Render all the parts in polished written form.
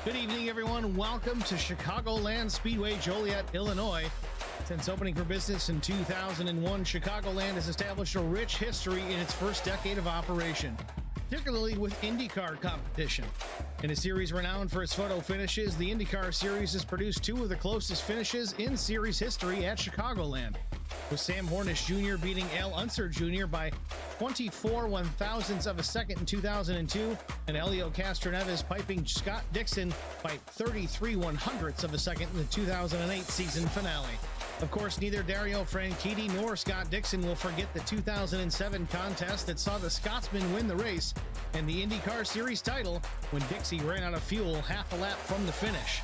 Good evening, everyone. Welcome to Chicagoland Speedway, Joliet, Illinois. Since opening for business in 2001, Chicagoland has established a rich history in its first decade of operation, particularly with IndyCar competition. In a series renowned for its photo finishes, the IndyCar Series has produced two of the closest finishes in series history at Chicagoland, with Sam Hornish Jr. beating Al Unser Jr. by 24 one-thousandths of a second in 2002, and Elio Castroneves piping Scott Dixon by 33 one-hundredths of a second in the 2008 season finale. Of course, neither Dario Franchitti nor Scott Dixon will forget the 2007 contest that saw the Scotsman win the race and the IndyCar Series title when Dixie ran out of fuel half a lap from the finish.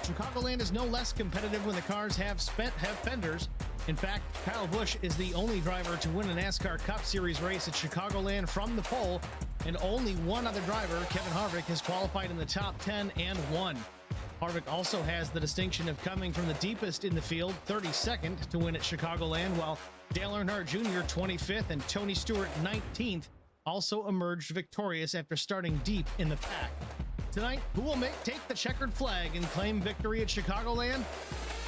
Chicagoland is no less competitive when the cars have fenders. In fact, Kyle Busch is the only driver to win a NASCAR Cup Series race at Chicagoland from the pole, and only one other driver, Kevin Harvick, has qualified in the top 10 and won. Harvick also has the distinction of coming from the deepest in the field, 32nd, to win at Chicagoland, while Dale Earnhardt Jr., 25th, and Tony Stewart, 19th, also emerged victorious after starting deep in the pack. Tonight, who will take the checkered flag and claim victory at Chicagoland?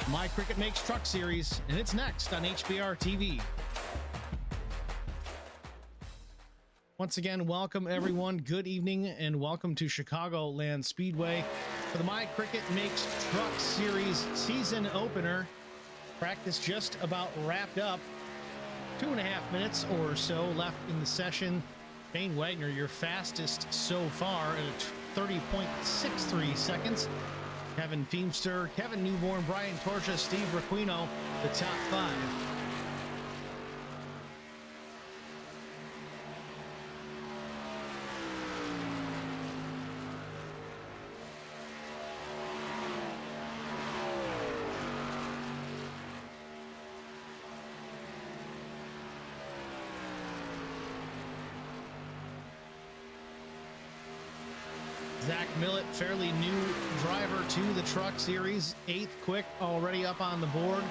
My Cricut Makes Truck Series, and it's next on HBR TV. Once again, welcome everyone. Good evening, and welcome to Chicagoland Speedway for the My Cricut Makes Truck Series season opener. Practice just about wrapped up. 2.5 minutes or so left in the session. Shane Wagner, your fastest so far at 30.63 seconds. Kevin Feemster, Kevin Newborn, Brian Torcha, Steve Requino, the top five. Zach Millett, fairly new driver to the Truck Series, 8th quick, already up on the board.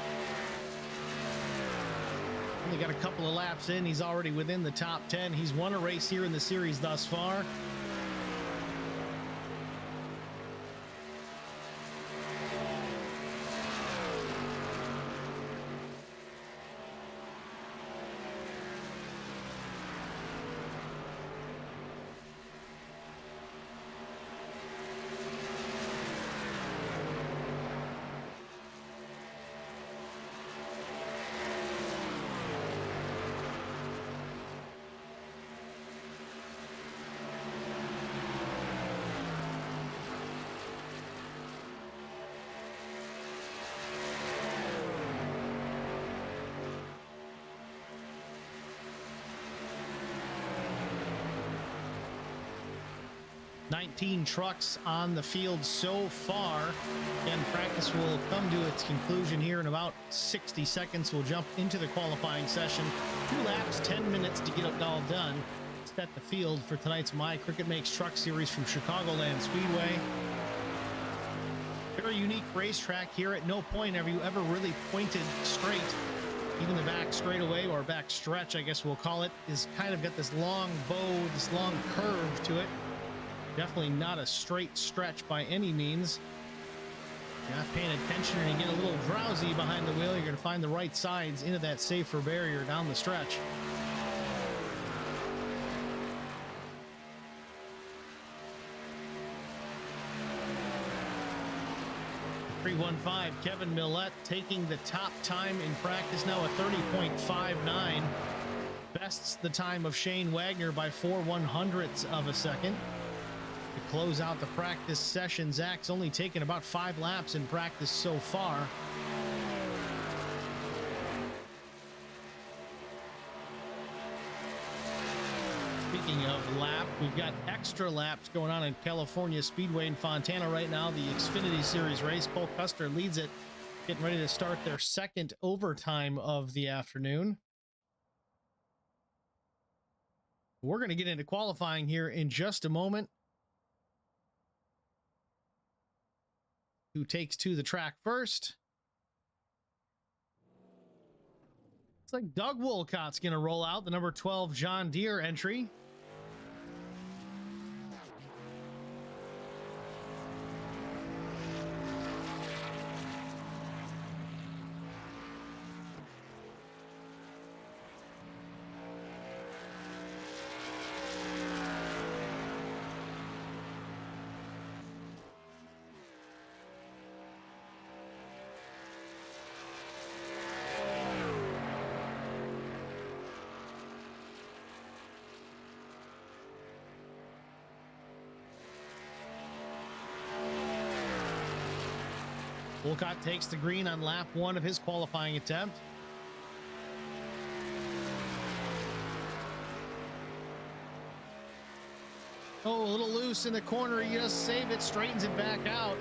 Only got a couple of laps in. He's already within the top 10. He's won a race here in the series thus far. Nineteen trucks on the field so far, and practice will come to its conclusion here in about 60 seconds. We'll jump into the qualifying session. 2 laps, 10 minutes to get it all done. Set the field for tonight's My Cricut Makes Truck Series from Chicagoland Speedway. Very unique racetrack here. At no point have you ever really pointed straight. Even the back straightaway, or back stretch, I guess we'll call it, is kind of got this long bow, this long curve to it. Definitely not a straight stretch by any means. You're not paying attention and you get a little drowsy behind the wheel, you're going to find the right sides into that safer barrier down the stretch. .315, Kevin Millett taking the top time in practice now, a 30.59. Bests the time of Shane Wagner by 4 one-hundredths of a second. To close out the practice session, Zach's only taken about 5 laps in practice so far. Speaking of lap, we've got extra laps going on in California Speedway in Fontana right now. The Xfinity Series race, Cole Custer leads it, getting ready to start their second overtime of the afternoon. We're going to get into qualifying here in just a moment. Who takes to the track first? Looks like Doug Wolcott's going to roll out the number 12 John Deere entry. Wolcott takes the green on lap 1 of his qualifying attempt. Oh, a little loose in the corner. He just save it, straightens it back out.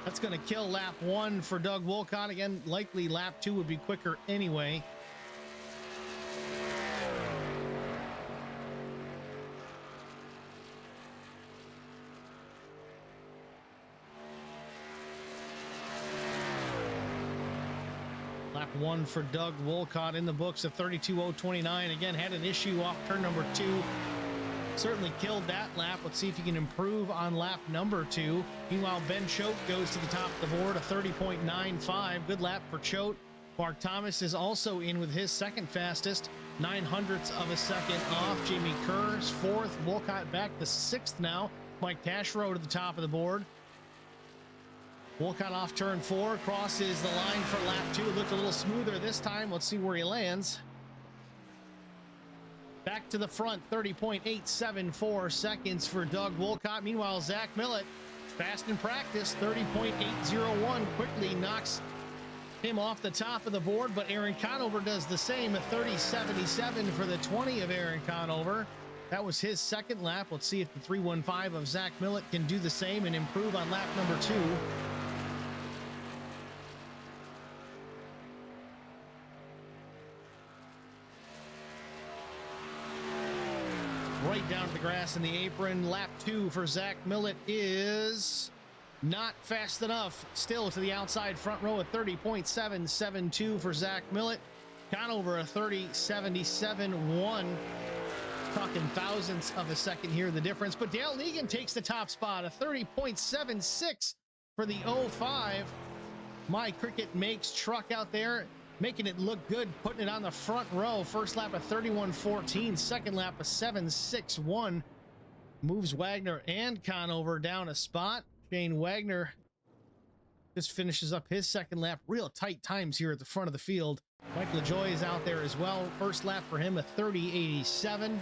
That's going to kill lap 1 for Doug Wolcott. Again, likely lap 2 would be quicker anyway. Lap 1 for Doug Wolcott in the books at 32:029. Again, had an issue off turn number 2. Certainly killed that lap. Let's see if he can improve on lap number 2. Meanwhile, Ben Choate goes to the top of the board, a 30.95. Good lap for Choate. Mark Thomas is also in with his second fastest, 0.09 of a second off. Jamie Kerr's 4th. Wolcott back to 6th now. Mike Taschereau to the top of the board. Wolcott off turn 4, crosses the line for lap 2. Looked a little smoother this time. Let's see where he lands. Back to the front, 30.874 seconds for Doug Wolcott. Meanwhile, Zach Millett, fast in practice, 30.801, quickly knocks him off the top of the board, but Aaron Conover does the same, a 30.77 for the 20 of Aaron Conover. That was his second lap. Let's see if the 3.15 of Zach Millett can do the same and improve on lap number 2. Right down to the grass in the apron. Lap 2 for Zach Millett is not fast enough. Still to the outside front row at 30.772 for Zach Millett. Conover a 30.77.1. Talking thousandths of a second here, the difference. But Dale Negan takes the top spot, a 30.76 for the 05. My Cricut makes truck out there, making it look good, putting it on the front row. First lap of 31.14, second lap of 7.61. Moves Wagner and Conover down a spot. Shane Wagner just finishes up his second lap. Real tight times here at the front of the field. Mike LaJoie is out there as well. First lap for him, a 30.87.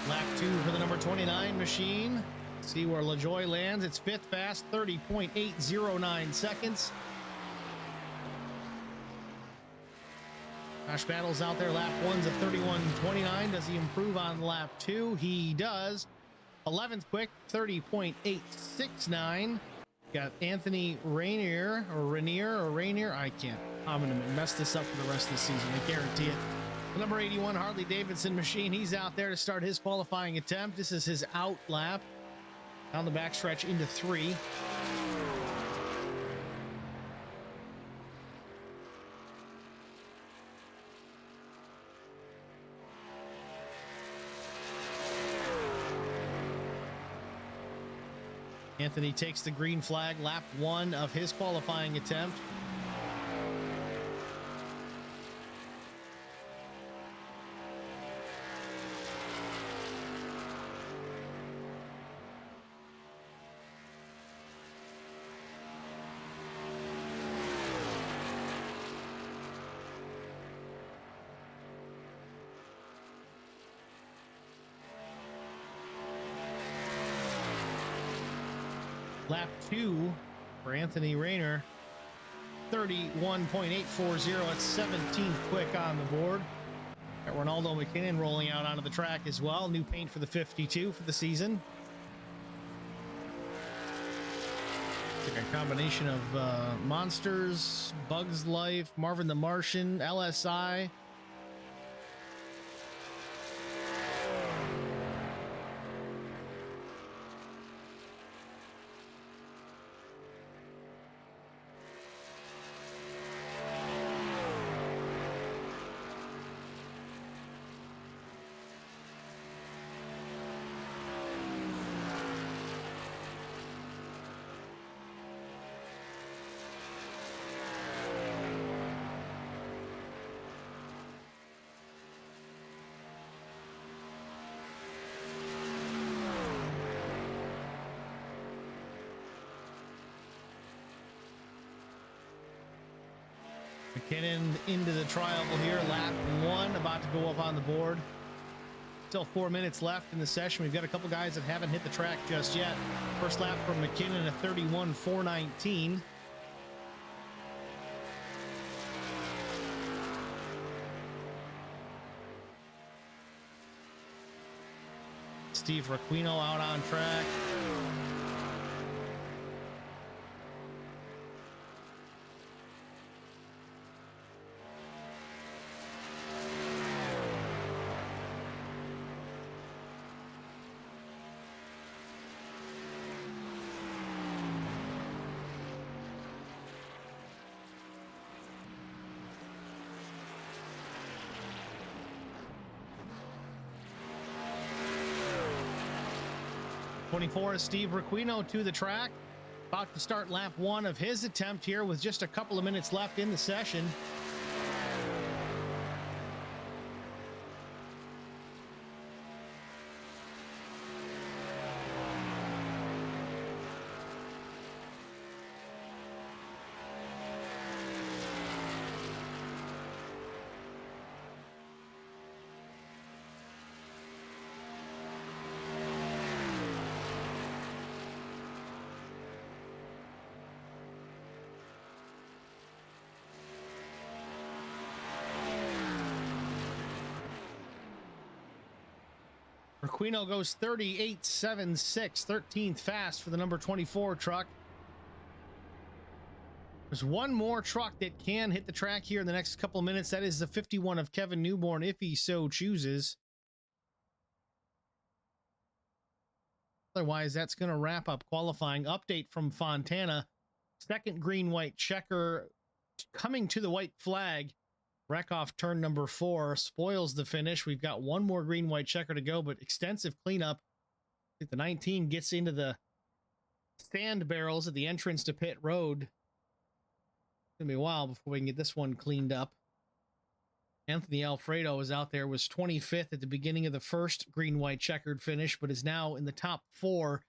Lap 2 for the number 29 machine. See where LaJoie lands. It's 5th fast, 30.809 seconds. Josh Battles out there. Lap 1's at 31.29. Does he improve on lap 2? He does. 11th quick, 30.869. Got Anthony Rainier. I can't. I'm going to mess this up for the rest of the season. I guarantee it. The number 81 Harley Davidson machine. He's out there to start his qualifying attempt. This is his out lap. Down the backstretch into 3. Anthony takes the green flag, lap 1 of his qualifying attempt. Lap 2 for Anthony Rayner, 31.840. It's 17th quick on the board. Got Ronaldo McKinnon rolling out onto the track as well. New paint for the 52 for the season. Like a combination of Monsters, Bugs Life, Marvin the Martian, LSI. McKinnon into the trial here. Lap 1 about to go up on the board. Still 4 minutes left in the session. We've got a couple guys that haven't hit the track just yet. First lap from McKinnon, a 31.419. Steve Requino out on track. '24 is Steve Requino to the track. About to start lap 1 of his attempt here with just a couple of minutes left in the session. Requino goes 38.76, 13th fast for the number 24 truck. There's one more truck that can hit the track here in the next couple of minutes. That is the 51 of Kevin Newborn, if he so chooses. Otherwise, that's going to wrap up qualifying. Update from Fontana. Second green-white checker coming to the white flag. Wreck off turn number 4 spoils the finish. We've got one more green-white checker to go, but extensive cleanup. I think the 19 gets into the sand barrels at the entrance to pit road. It's going to be a while before we can get this one cleaned up. Anthony Alfredo is out there, was 25th at the beginning of the first green-white checkered finish, but is now in the top 4.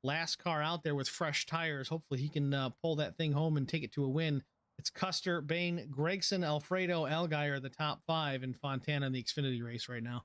Last car out there with fresh tires. Hopefully he can pull that thing home and take it to a win. It's Custer, Bain, Gregson, Alfredo, Allgaier, the top 5 in Fontana in the Xfinity race right now.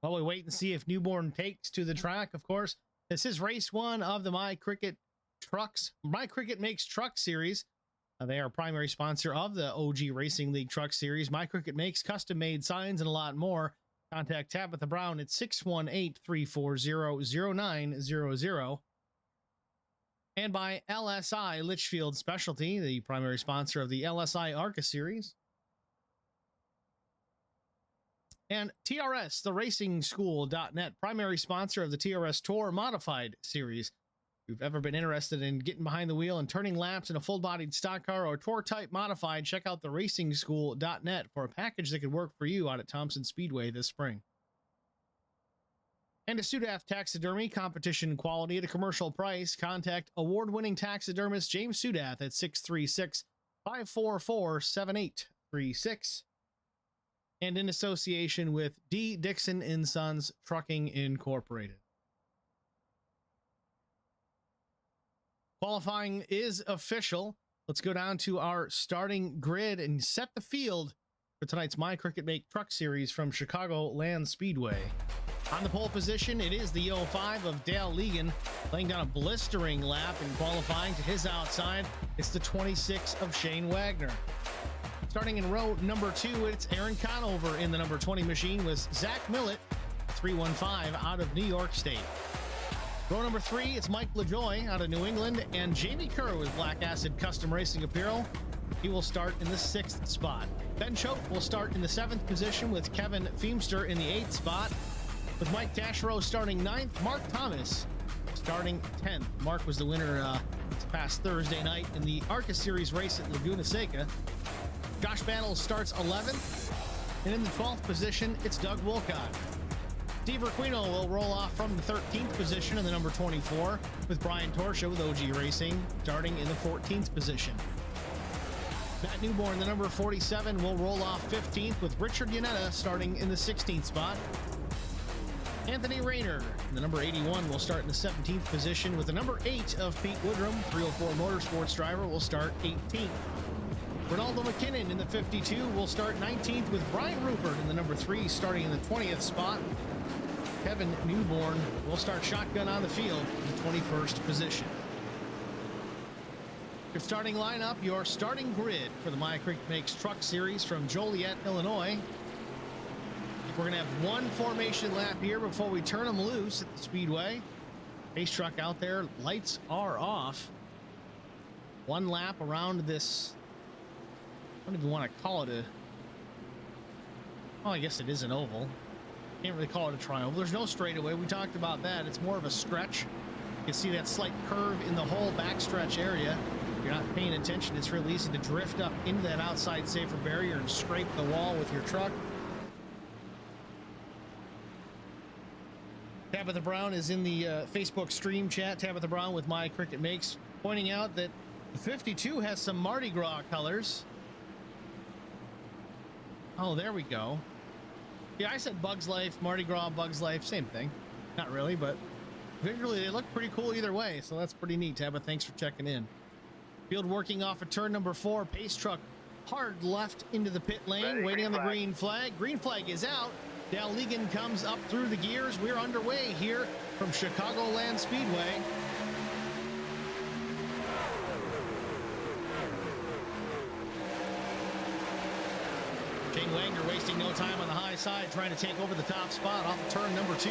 While we wait and see if Newborn takes to the track, of course, this is race 1 of the My Cricut Makes Truck Series. They are primary sponsor of the OG Racing League Truck Series. My Cricut makes custom-made signs and a lot more. Contact Tabitha Brown at 618-340-0900. And by LSI Litchfield Specialty, the primary sponsor of the LSI ARCA Series. And TRS, the Racing School.net, primary sponsor of the TRS Tour Modified Series. If you've ever been interested in getting behind the wheel and turning laps in a full-bodied stock car or tour type modified, check out the Racing School.net for a package that could work for you out at Thompson Speedway this spring. And to Sudath Taxidermy, competition quality at a commercial price. Contact award-winning taxidermist James Sudath at 636-544-7836. And in association with D. Dixon & Sons Trucking Incorporated. Qualifying is official. Let's go down to our starting grid and set the field for tonight's My Cricut Make Truck Series from Chicagoland Speedway. On the pole position, it is the 05 of Dale Legan, laying down a blistering lap in qualifying. To his outside, it's the 26 of Shane Wagner. Starting in row number 2, it's Aaron Conover in the number 20 machine with Zach Millett, 315 out of New York State. Row number 3, it's Mike LaJoy out of New England, and Jamie Kerr with Black Acid Custom Racing Apparel. He will start in the 6th spot. Ben Choate will start in the 7th position with Kevin Feemster in the 8th spot. With Mike Taschereau starting 9th, Mark Thomas starting 10th. Mark was the winner this past Thursday night in the ARCA Series race at Laguna Seca. Josh Battle starts 11th, and in the 12th position, it's Doug Wolcott. Steve Requino will roll off from the 13th position in the number 24, with Brian Torsha with OG Racing starting in the 14th position. Matt Newborn, the number 47, will roll off 15th, with Richard Yanetta starting in the 16th spot. Anthony Rayner, the number 81, will start in the 17th position, with the number 8 of Pete Woodrum, 304 Motorsports driver, will start 18th. Ronaldo McKinnon in the 52 will start 19th, with Brian Rupert in the number 3 starting in the 20th spot. Kevin Newborn will start shotgun on the field in the 21st position. Your starting lineup, your starting grid for the Cricut Makes Truck Series from Joliet, Illinois. We're going to have one formation lap here before we turn them loose at the Speedway. Race truck out there, lights are off. One lap around this, I don't even want to call it a, well, I guess it is an oval. Can't really call it a tri-oval. There's no straightaway. We talked about that. It's more of a stretch. You can see that slight curve in the whole backstretch area. If you're not paying attention, it's real easy to drift up into that outside safer barrier and scrape the wall with your truck. Tabitha Brown is in the Facebook stream chat. Tabitha Brown with Cricut Makes, pointing out that the 52 has some Mardi Gras colors. Oh, there we go. Yeah, I said Bugs Life, Mardi Gras, Bugs Life, same thing. Not really, but visually they look pretty cool either way, so that's pretty neat. Tabitha, thanks for checking in. Field working off of turn number 4. Pace truck hard left into the pit lane, waiting on the green flag. Green flag is out. Dale Legan comes up through the gears. We're underway here from Chicagoland Speedway. Shane Wagner wasting no time on the high side, trying to take over the top spot off of turn number 2.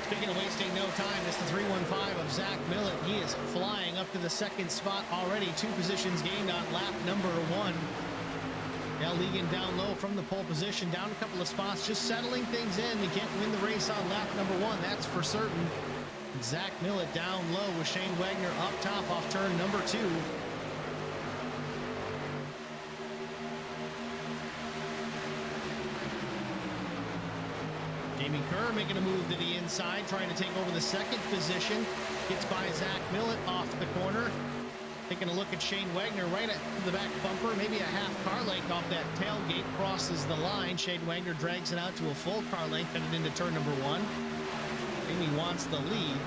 Speaking of wasting no time, it's the 315 of Zach Millett. He is flying up to the second spot already. 2 positions gained on lap number 1. Now Legan down low from the pole position, down a couple of spots, just settling things in. He can't win the race on lap number 1, that's for certain. Zach Millett down low with Shane Wagner up top off turn number 2. Jamie Kerr making a move to the inside, trying to take over the second position. Gets by Zach Millett off the corner. Taking a look at Shane Wagner right at the back bumper, maybe a half car length off that tailgate, crosses the line. Shane Wagner drags it out to a full car length, headed into turn number 1. Jamie wants the lead.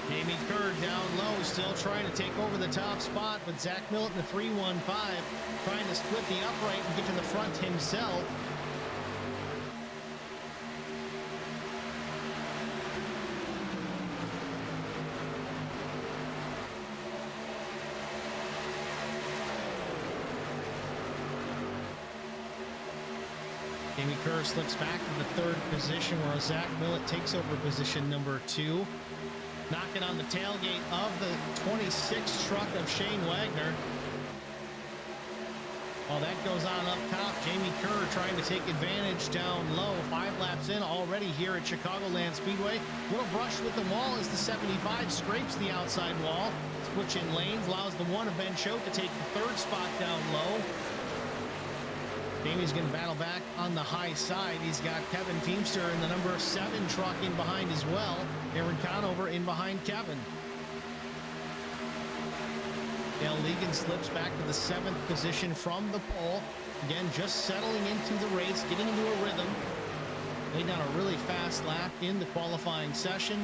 Jamie Kerr down low, still trying to take over the top spot, but Zach Millett in the 315 trying to split the upright and get to the front himself. Jamie Kerr slips back to the 3rd position, where Zach Millett takes over position number 2. Knocking on the tailgate of the 26 truck of Shane Wagner. While that goes on up top, Jamie Kerr trying to take advantage down low. 5 laps in already here at Chicagoland Speedway. Little brush with the wall as the 75 scrapes the outside wall. Switching lanes, allows the 1 of Ben Choate to take the 3rd spot down low. Jamie's going to battle back on the high side. He's got Kevin Feemster in the number 7 truck in behind as well. Aaron Conover in behind Kevin. Dale Legan slips back to the 7th position from the pole. Again, just settling into the race, getting into a rhythm. Laid down a really fast lap in the qualifying session.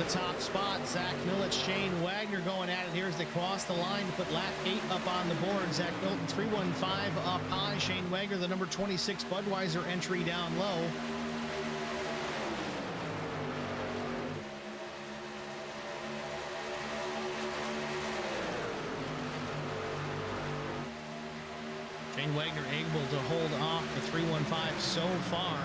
the top spot. Zach Millett, Shane Wagner going at it here as they cross the line to put lap 8 up on the board. Zach Millett 315 up high. Shane Wagner, the number 26 Budweiser entry, down low. Shane Wagner able to hold off the 315 so far.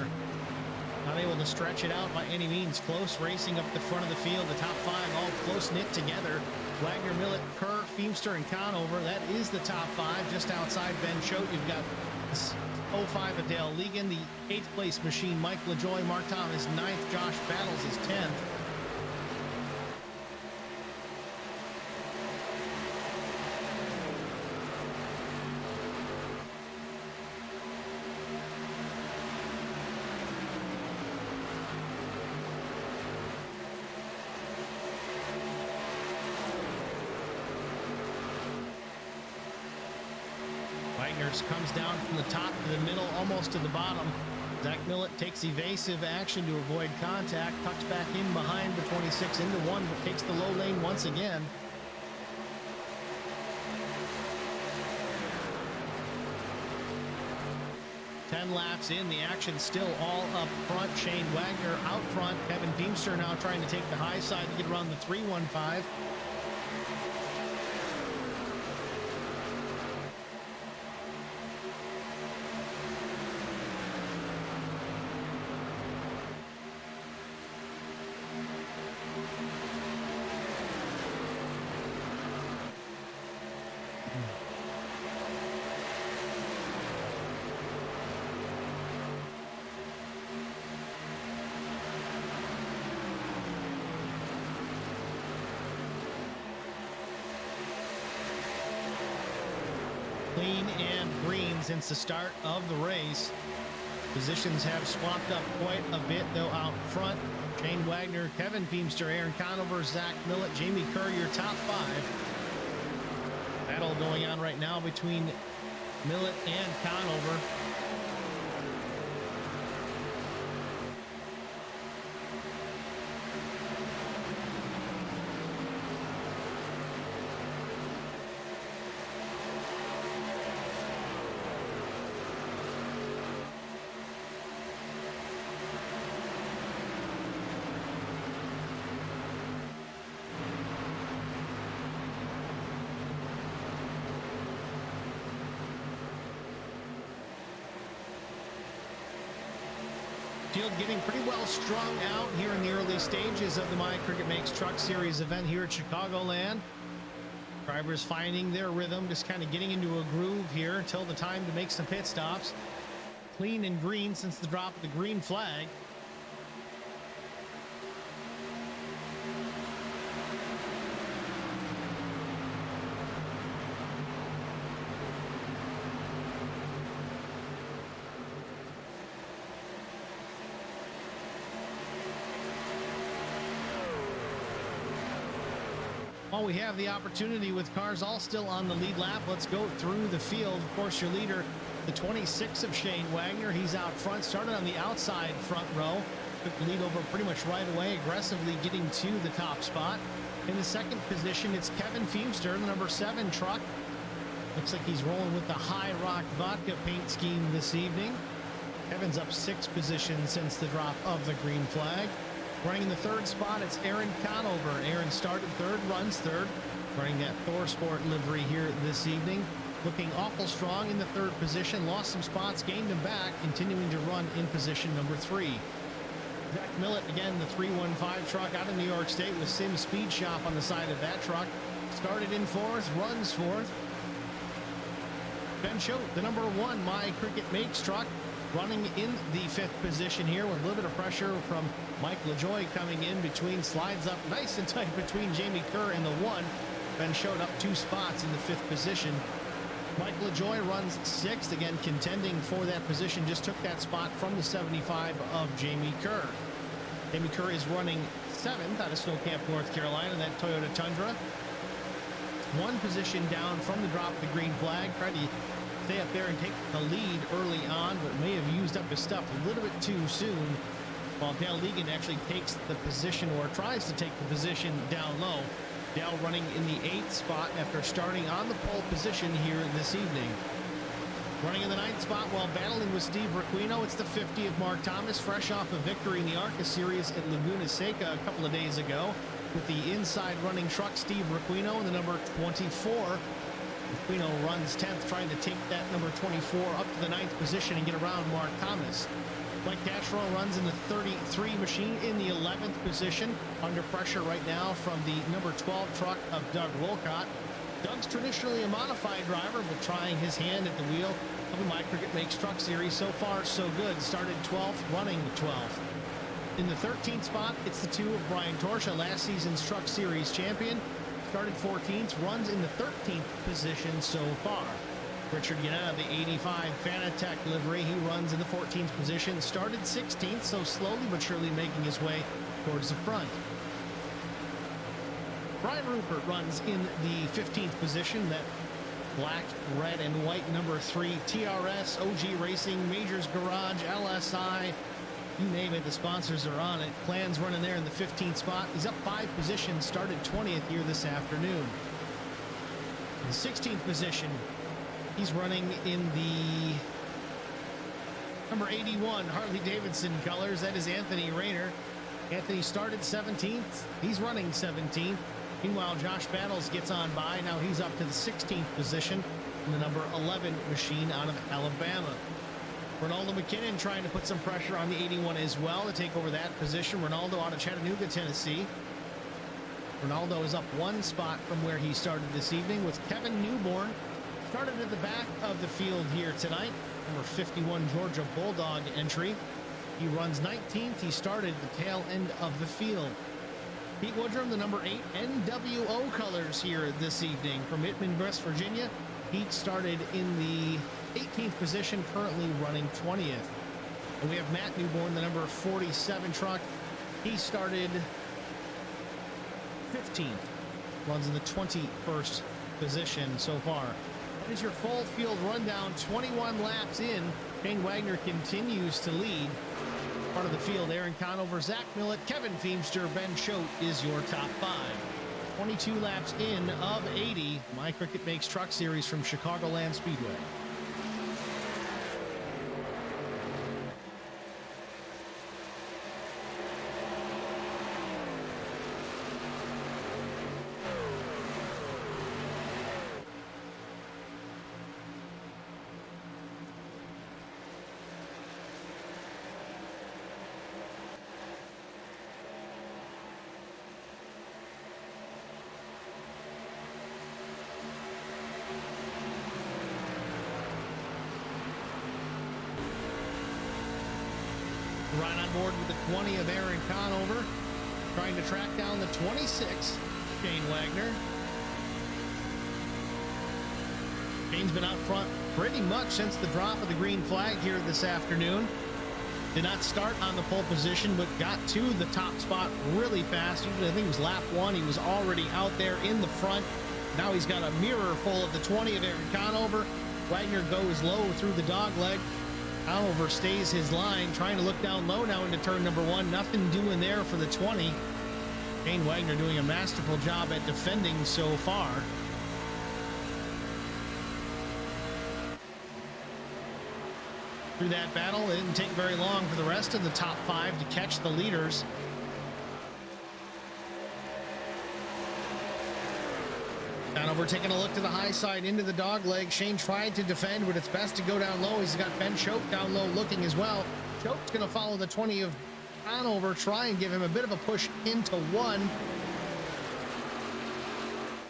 Not able to stretch it out by any means. Close racing up the front of the field. The top 5 all close knit together. Wagner, Millett, Kerr, Feimster, and Conover. That is the top 5. Just outside Ben Choate, you've got 05 Adele Legan, the 8th place machine, Mike LaJoy, Mark Thomas 9th, Josh Battles is 10th. Comes down from the top to the middle, almost to the bottom. Zach Millett takes evasive action to avoid contact, tucks back in behind the 26 into 1, but takes the low lane once again. Ten laps in, the action still all up front. Shane Wagner out front. Kevin Feimster now trying to take the high side to get around the 315. Clean and green since the start of the race. Positions have swapped up quite a bit, though, out front. Shane Wagner, Kevin Feimster, Aaron Conover, Zach Millett, Jamie Kerr, your top 5. Battle going on right now between Millett and Conover. Field getting pretty well strung out here in the early stages of the My Cricket Makes Truck Series event here at Chicagoland. Drivers finding their rhythm, just kind of getting into a groove here until the time to make some pit stops. Clean and green since the drop of the green flag. While we have the opportunity with cars all still on the lead lap, let's go through the field. Of course, your leader, the 26 of Shane Wagner. He's out front, started on the outside front row. Took the lead over pretty much right away, aggressively getting to the top spot. In the second position, it's Kevin Feimster, the number 7 truck. Looks like he's rolling with the High Rock Vodka paint scheme this evening. Kevin's up 6 positions since the drop of the green flag. Running in the third spot, it's Aaron Conover. Aaron started third, runs third, running that Thor Sport livery here this evening. Looking awful strong in the third position, lost some spots, gained them back, continuing to run in position number 3. Zach Millett, again, the 315 truck out of New York State with Sim Speed Shop on the side of that truck. Started in 4th, runs 4th. Ben Choate, the number 1 My Cricket Makes truck, running in the 5th position here with a little bit of pressure from Mike LaJoy coming in between, slides up nice and tight between Jamie Kerr and the 1. Ben showed up 2 spots in the 5th position. Mike LaJoy runs 6th, again contending for that position, just took that spot from the 75 of Jamie Kerr. Jamie Kerr is running 7th out of Snow Camp, North Carolina, that Toyota Tundra. 1 position down from the drop of the green flag. Tried to stay up there and take the lead early on, but may have used up his stuff a little bit too soon. while Dale Legan actually takes the position, or tries to take the position, down low. Dale running in the 8th spot after starting on the pole position here this evening. Running in the 9th spot while battling with Steve Requeno, it's the 50 of Mark Thomas, fresh off a victory in the ARCA Series at Laguna Seca a couple of days ago, with the inside running truck Steve Requeno in the number 24. Requeno runs 10th, trying to take that number 24 up to the 9th position and get around Mark Thomas. Mike Dachereau runs in the 33 machine in the 11th position, under pressure right now from the number 12 truck of Doug Wolcott. Doug's traditionally a modified driver, but trying his hand at the wheel of the My Cricut Makes Truck Series. So far, so good. Started 12th, running 12th. In the 13th spot, it's the 2 of Brian Torsha, last season's Truck Series champion. Started 14th, runs in the 13th position so far. Richard Yanna, the 85 Fanatec livery, he runs in the 14th position. Started 16th, so slowly but surely making his way towards the front. Brian Rupert runs in the 15th position. That black, red, and white number 3 TRS, OG Racing, Majors Garage, LSI, you name it, the sponsors are on it. Plan's running there in the 15th spot. He's up 5 positions, started 20th here this afternoon. In the 16th position, he's running in the number 81 Harley Davidson colors. That is Anthony Rayner. Anthony started 17th. He's running 17th. Meanwhile, Josh Battles gets on by. Now he's up to the 16th position in the number 11 machine out of Alabama. Ronaldo McKinnon trying to put some pressure on the 81 as well to take over that position. Ronaldo out of Chattanooga, Tennessee. Ronaldo is up 1 spot from where he started this evening, with Kevin Newborn started at the back of the field here tonight. Number 51 Georgia Bulldog entry. He runs 19th. He started the tail end of the field. Pete Woodrum, the number 8 NWO colors here this evening from Hickman, West Virginia. Pete started in the 18th position, currently running 20th. And we have Matt Newborn, the number 47 truck. He started 15th, runs in the 21st position so far. That is your full field rundown. 21 laps in. Shane Wagner continues to lead. Part of the field, Aaron Conover, Zach Millett, Kevin Feemster, Ben Choate is your top 5. 22 laps in of 80. My Cricut Makes Truck Series from Chicagoland Speedway. Right on board with the 20 of Aaron Conover, trying to track down the 26, Shane Wagner. Shane's been out front pretty much since the drop of the green flag here this afternoon. Did not start on the pole position, but got to the top spot really fast. I think it was lap 1. He was already out there in the front. Now he's got a mirror full of the 20 of Aaron Conover. Wagner goes low through the dog leg. Conover stays his line, trying to look down low now into turn number 1. Nothing doing there for the 20. Shane Wagner doing a masterful job at defending so far. Through that battle, it didn't take very long for the rest of the top 5 to catch the leaders. Conover taking a look to the high side into the dog leg. Shane tried to defend, but it's best to go down low. He's got Ben Choate down low looking as well. Choate's going to follow the 20 of Conover, try and give him a bit of a push into 1.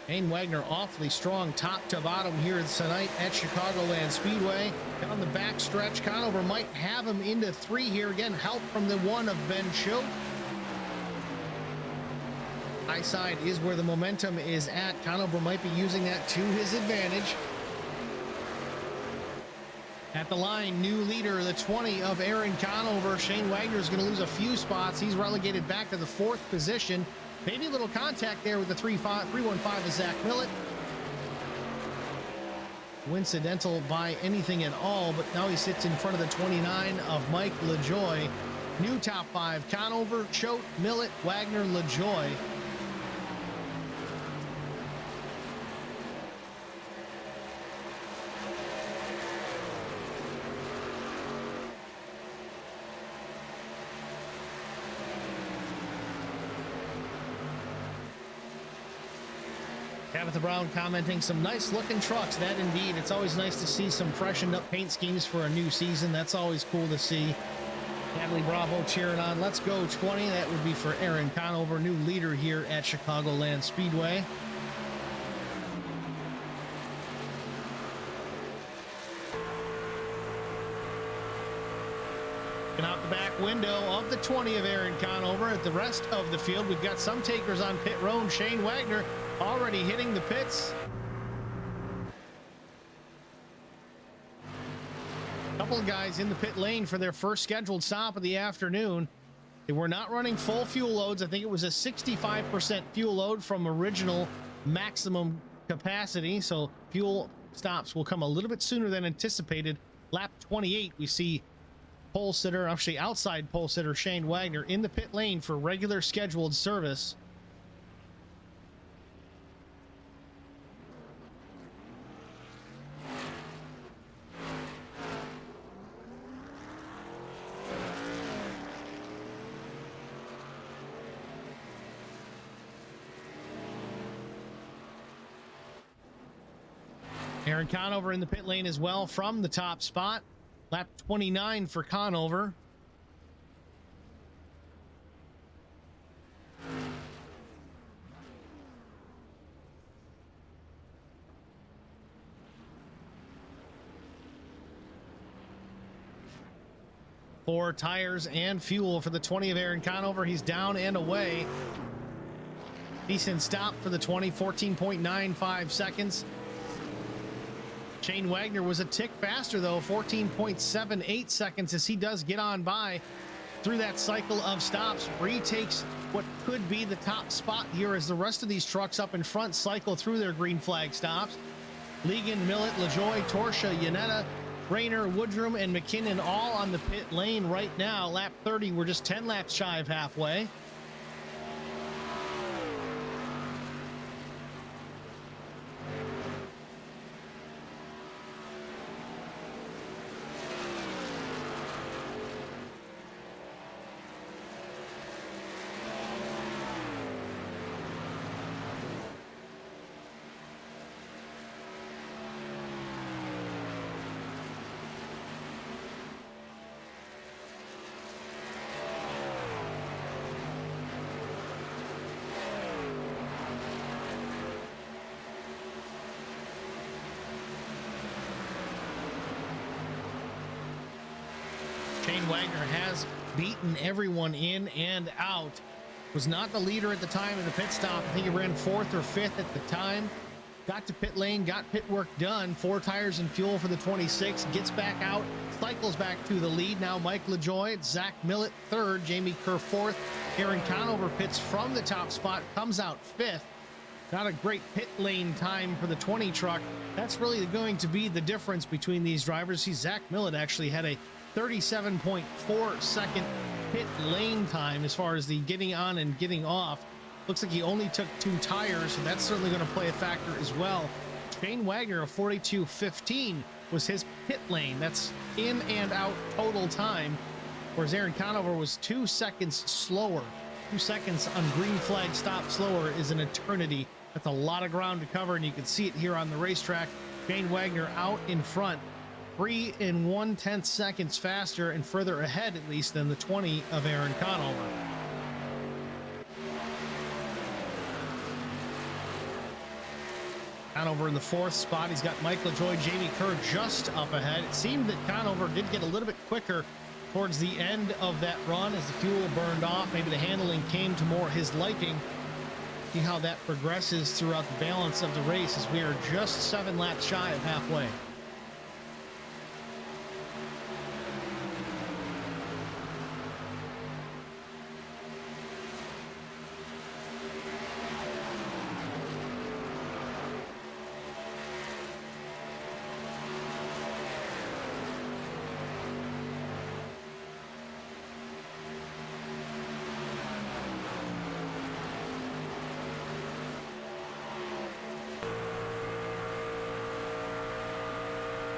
Shane Wagner awfully strong top to bottom here tonight at Chicagoland Speedway. Down the back stretch, Conover might have him into 3 here. Again, help from the 1 of Ben Choate. High side is where the momentum is at. Conover might be using that to his advantage. At the line, new leader, the 20 of Aaron Conover. Shane Wagner is going to lose a few spots. He's relegated back to the 4th position. Maybe a little contact there with the 315 of Zach Millett. Coincidental by anything at all, but now he sits in front of the 29 of Mike LaJoy. New top 5, Conover, Choate, Millett, Wagner, LaJoie. Tabitha Brown commenting, some nice looking trucks. That indeed, it's always nice to see some freshened up paint schemes for a new season. That's always cool to see. Natalie Bravo cheering on. Let's go 20. That would be for Aaron Conover, new leader here at Chicagoland Speedway. And out the back window of the 20 of Aaron Conover. At the rest of the field, we've got some takers on pit road. Shane Wagner already hitting the pits. Couple of guys in the pit lane for their first scheduled stop of the afternoon. They were not running full fuel loads. I think it was a 65% fuel load from original maximum capacity. So fuel stops will come a little bit sooner than anticipated. Lap 28, we see pole sitter, actually outside pole sitter Shane Wagner in the pit lane for regular scheduled service. Aaron Conover in the pit lane as well from the top spot. Lap 29 for Conover. For tires and fuel for the 20 of Aaron Conover. He's down and away. Decent stop for the 20, 14.95 seconds. Shane Wagner was a tick faster, though, 14.78 seconds as he does get on by through that cycle of stops. Retakes what could be the top spot here as the rest of these trucks up in front cycle through their green flag stops. Ligon, Millett, LaJoie, Torsha, Yanetta, Rayner, Woodrum, and McKinnon all on the pit lane right now. Lap 30, we're just 10 laps shy of halfway. Shane Wagner has beaten everyone in and out. Was not the leader at the time of the pit stop. I think he ran 4th or 5th at the time. Got to pit lane, got pit work done. 4 tires and fuel for the 26. Gets back out, cycles back to the lead. Now Mike LaJoie, Zach Millett 3rd, Jamie Kerr 4th. Aaron Conover pits from the top spot, comes out 5th. Not a great pit lane time for the 20 truck. That's really going to be the difference between these drivers. See, Zach Millett actually had a 37.4 second pit lane time as far as the getting on and getting off. Looks like he only took 2 tires, so that's certainly going to play a factor as well. Shane Wagner of 42.15 was his pit lane. That's in and out total time, whereas Aaron Conover was 2 seconds slower. 2 seconds on green flag stop slower is an eternity. That's a lot of ground to cover, and you can see it here on the racetrack. Shane Wagner out in front, 3 1/10 seconds faster and further ahead, at least, than the 20 of Aaron Conover. Conover in the 4th spot. He's got Mike LaJoie, Jamie Kerr just up ahead. It seemed that Conover did get a little bit quicker towards the end of that run as the fuel burned off. Maybe the handling came to more his liking. See how that progresses throughout the balance of the race as we are just 7 laps shy of halfway.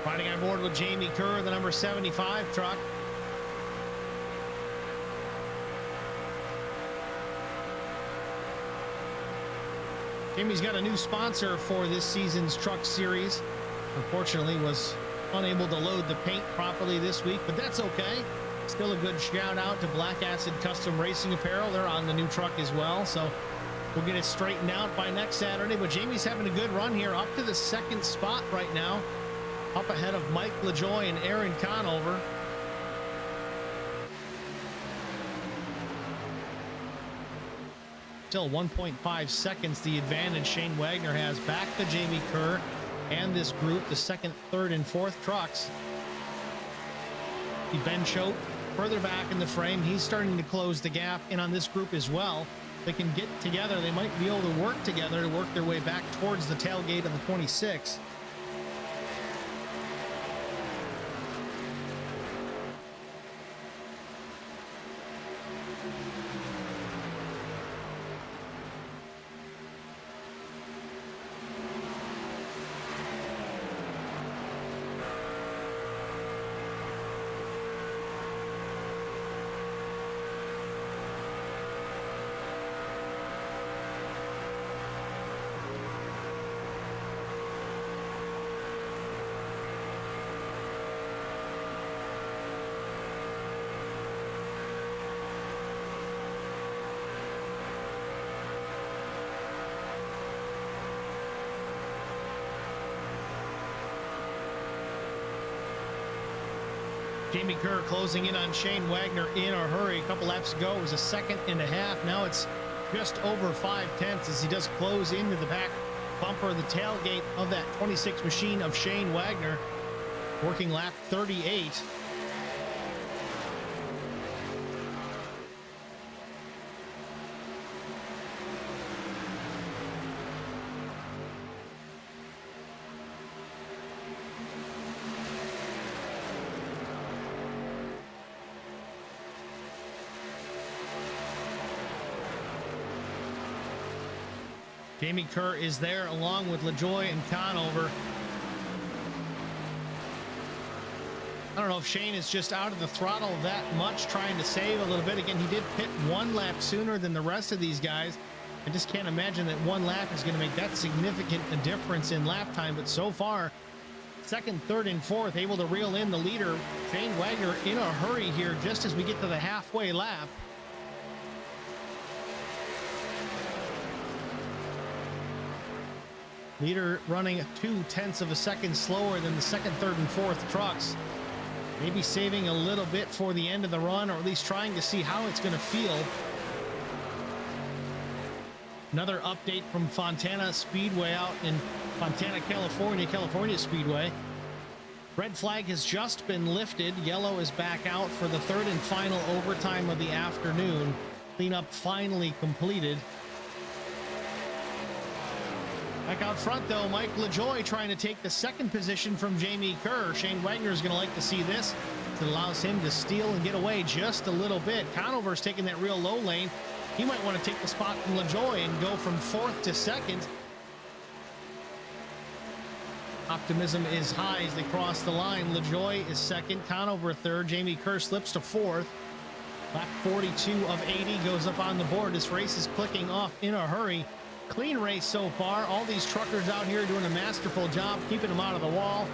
Riding on board with Jamie Kerr, the number 75 truck. Jamie's got a new sponsor for this season's truck series. Unfortunately, was unable to load the paint properly this week, but that's okay. Still a good shout out to Black Acid Custom Racing Apparel. They're on the new truck as well, so we'll get it straightened out by next Saturday. But Jamie's having a good run here, up to the second spot right now, up ahead of Mike LaJoy and Aaron Conover. Still 1.5 seconds the advantage Shane Wagner has back to Jamie Kerr and this group, the second, third, and fourth trucks. Ben Choate further back in the frame. He's starting to close the gap in on this group as well. They can get together. They might be able to work together to work their way back towards the tailgate of the 26. Jamie Kerr closing in on Shane Wagner in a hurry. A couple laps ago, it was a second and a half. Now it's just over 5/10 as he does close into the back bumper, the tailgate of that 26 machine of Shane Wagner, working lap 38. Jamie Kerr is there along with LaJoy and Conover. I don't know if Shane is just out of the throttle that much, trying to save a little bit. Again, he did pit one lap sooner than the rest of these guys. I just can't imagine that one lap is going to make that significant a difference in lap time. But so far, second, third, and fourth, able to reel in the leader, Shane Wagner, in a hurry here just as we get to the halfway lap. Leader running 0.2 of a second slower than the second, third, and fourth trucks. Maybe saving a little bit for the end of the run, or at least trying to see how it's going to feel. Another update from Fontana Speedway out in Fontana, California Speedway. Red flag has just been lifted. Yellow is back out for the third and final overtime of the afternoon. Cleanup finally completed. Back out front, though, Mike LaJoy trying to take the second position from Jamie Kerr. Shane Wagner is going to like to see this. It allows him to steal and get away just a little bit. Conover's taking that real low lane. He might want to take the spot from LaJoy and go from fourth to second. Optimism is high as they cross the line. LaJoy is second, Conover third. Jamie Kerr slips to fourth. Lap 42 of 80 goes up on the board. This race is clicking off in a hurry. Clean race so far. All these truckers out here doing a masterful job keeping them out of the wall,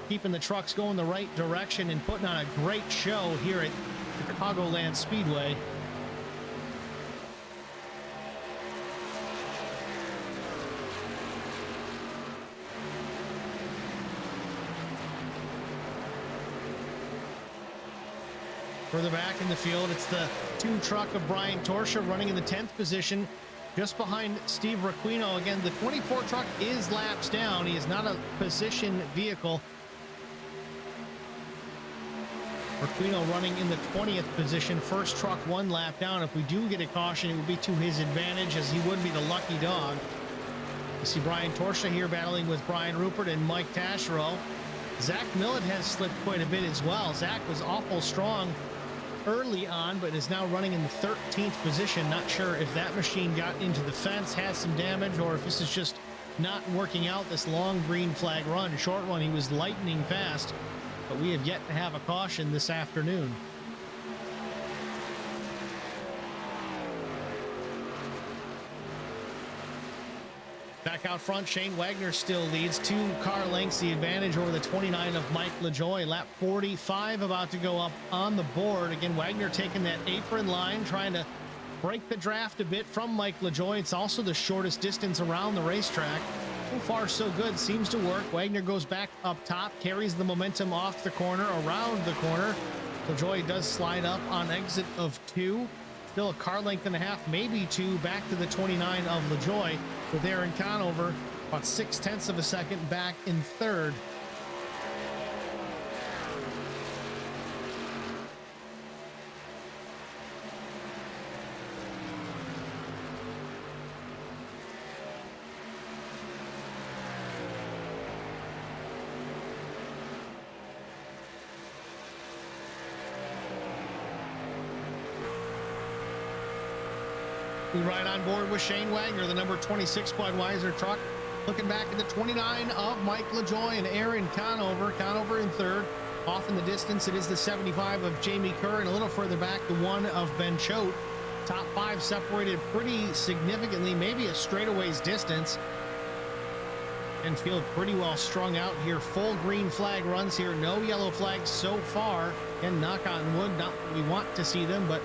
keeping the trucks going the right direction, and putting on a great show here at Chicagoland Speedway. Further back in the field, it's the 2 truck of Brian Torsha running in the 10th position, just behind Steve Requino. Again, the 24 truck is laps down. He is not a position vehicle. Requino running in the 20th position. First truck 1 lap down. If we do get a caution, it would be to his advantage, as he would be the lucky dog. You see Brian Torsha here battling with Brian Rupert and Mike Taschereau. Zach Millett has slipped quite a bit as well. Zach was awful strong early on, but is now running in the 13th position. Not sure if that machine got into the fence, has some damage, or if this is just not working out this long green flag run. Short one, he was lightning fast, but we have yet to have a caution this afternoon. Back out front, Shane Wagner still leads 2 car lengths, the advantage over the 29 of Mike LaJoie. Lap 45 about to go up on the board. Again, Wagner taking that apron line, trying to break the draft a bit from Mike LaJoie. It's also the shortest distance around the racetrack. So far, so good. Seems to work. Wagner goes back up top, carries the momentum off the corner, around the corner. LaJoie does slide up on exit of 2. Still a car length and a half, maybe 2, back to the 29 of LaJoie, with Aaron Conover about 0.6 of a second back in third. We ride on board with Shane Wagner, the number 26 Budweiser truck. Looking back at the 29 of Mike LaJoie and Aaron Conover. Conover in third. Off in the distance, it is the 75 of Jamie Kerr, and a little further back, the 1 of Ben Choate. Top 5 separated pretty significantly, maybe a straightaways distance. And feel pretty well strung out here. Full green flag runs here. No yellow flags so far. And knock on wood, not that we want to see them, but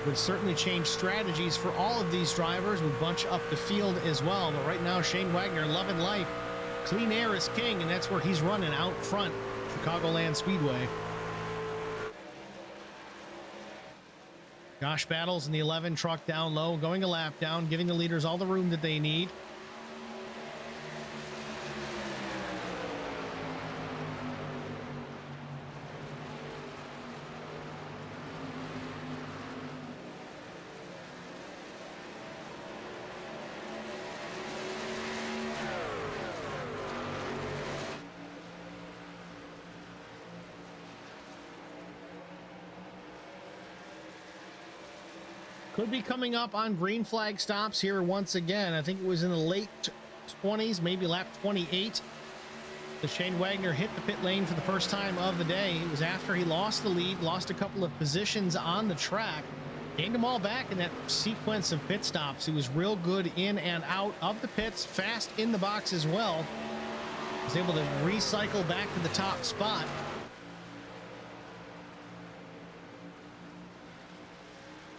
would certainly change strategies for all of these drivers, would bunch up the field as well. But right now, Shane Wagner loving life. Clean air is king, and that's where he's running out front, Chicagoland Speedway. Josh Battles in the 11 truck down low, going a lap down, giving the leaders all the room that they need. Could be coming up on green flag stops here once again. I think it was in the late 20s, maybe lap 28. The Shane Wagner hit the pit lane for the first time of the day. It was after he lost the lead, lost a couple of positions on the track, gained them all back in that sequence of pit stops. He was real good in and out of the pits, fast in the box as well. Was able to recycle back to the top spot.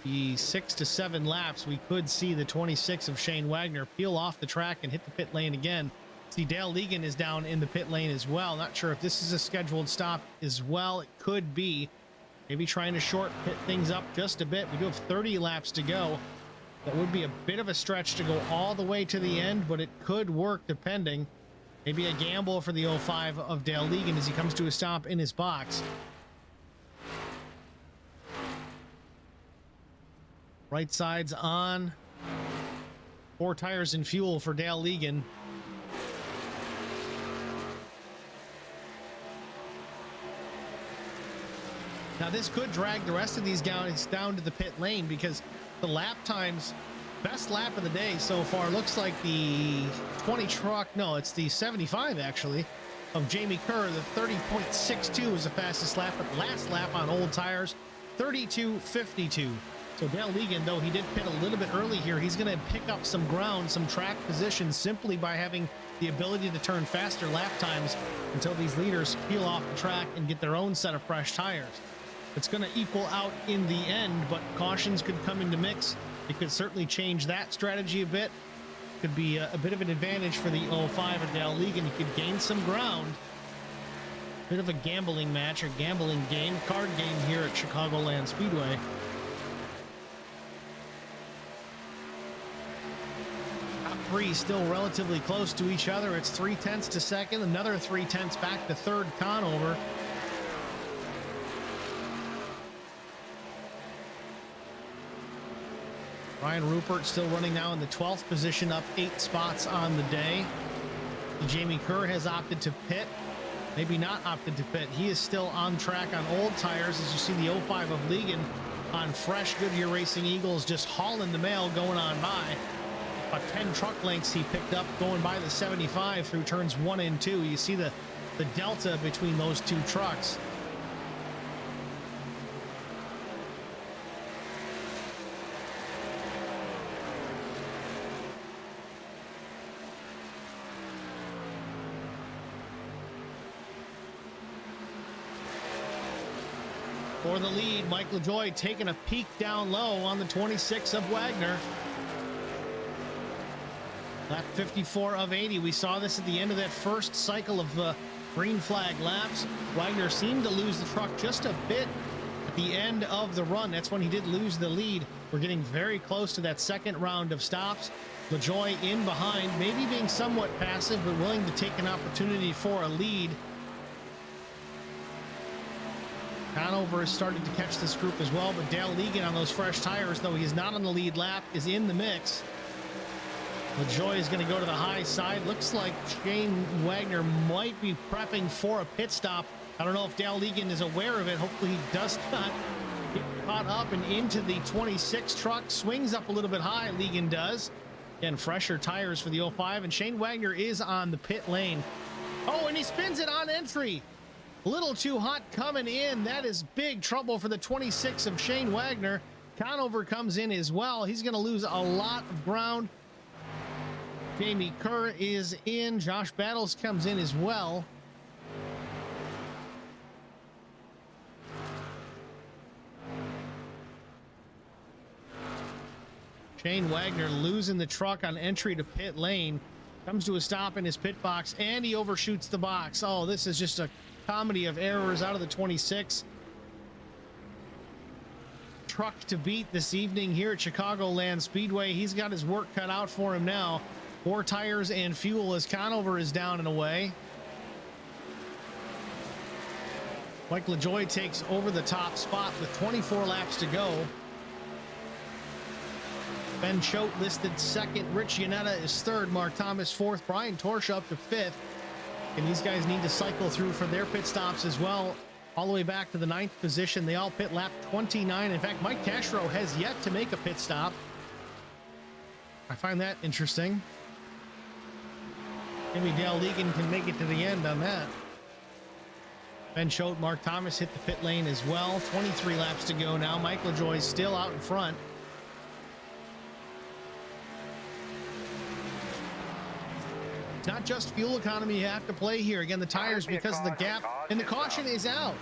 The 6 to 7 laps, we could see the 26 of Shane Wagner peel off the track and hit the pit lane again. See, Dale Legan is down in the pit lane as well. Not sure if this is a scheduled stop as well. It could be. Maybe trying to short pit things up just a bit. We do have 30 laps to go. That would be a bit of a stretch to go all the way to the end, but it could work depending. Maybe a gamble for the 05 of Dale Legan as he comes to a stop in his box. Right side's on. 4 tires and fuel for Dale Legan. Now this could drag the rest of these guys down to the pit lane because the lap times, best lap of the day so far looks like the 20 truck. No, it's the 75 actually of Jamie Kerr. The 30.62 was the fastest lap, but last lap on old tires, 32.52. So Dale Legan, though he did pit a little bit early here, he's going to pick up some ground, some track position simply by having the ability to turn faster lap times until these leaders peel off the track and get their own set of fresh tires. It's going to equal out in the end, but cautions could come into mix. It could certainly change that strategy a bit. Could be a bit of an advantage for the 05 of Dale Legan. He could gain some ground. Bit of a gambling match or gambling game, card game here at Chicagoland Speedway. Top 3 still relatively close to each other. It's 0.3 to second, another 0.3 back to third Conover. Ryan Rupert still running now in the 12th position, up 8 spots on the day. Jamie Kerr has opted to pit. Maybe not opted to pit. He is still on track on old tires, as you see the 05 of Legan on fresh Goodyear Racing Eagles just hauling the mail going on by. about 10 truck lengths he picked up going by the 75 through turns 1 and 2. You see the delta between those two trucks. For the lead, Mike LaJoie taking a peek down low on the 26 of Wagner. Lap 54 of 80. We saw this at the end of that first cycle of green flag laps. Wagner seemed to lose the truck just a bit at the end of the run. That's when he did lose the lead. We're getting very close to that second round of stops. LaJoie in behind, maybe being somewhat passive, but willing to take an opportunity for a lead. Conover has started to catch this group as well, but Dale Legan on those fresh tires, though he is not on the lead lap, is in the mix. LaJoie is going to go to the high side. Looks like Shane Wagner might be prepping for a pit stop. I don't know if Dale Legan is aware of it. Hopefully he does not get caught up and into the 26 truck. Swings up a little bit high, Legan does. Again, fresher tires for the 05, and Shane Wagner is on the pit lane. Oh, and he spins it on entry. A little too hot coming in. That is big trouble for the 26 of Shane Wagner. Conover comes in as well. He's going to lose a lot of ground. Jamie Kerr is in. Josh Battles comes in as well. Shane Wagner losing the truck on entry to pit lane. Comes to a stop in his pit box, and he overshoots the box. Oh, this is just a comedy of errors out of the 26. Truck to beat this evening here at Chicagoland Speedway. He's got his work cut out for him now. 4 tires and fuel as Conover is down and away. Mike LaJoie takes over the top spot with 24 laps to go. Ben Choate listed second. Rich Yanetta is third. Mark Thomas fourth. Brian Torsch up to fifth. And these guys need to cycle through for their pit stops as well, all the way back to the 9th position. They all pit lap 29. In fact, Mike Taschereau has yet to make a pit stop. I find that interesting. Maybe Dale Legan can make it to the end on that. Ben Choate, Mark Thomas hit the pit lane as well. 23 laps to go now. Mike LaJoie still out in front. It's not just fuel economy you have to play here. Again, the tires, because of the gap, and the caution is out.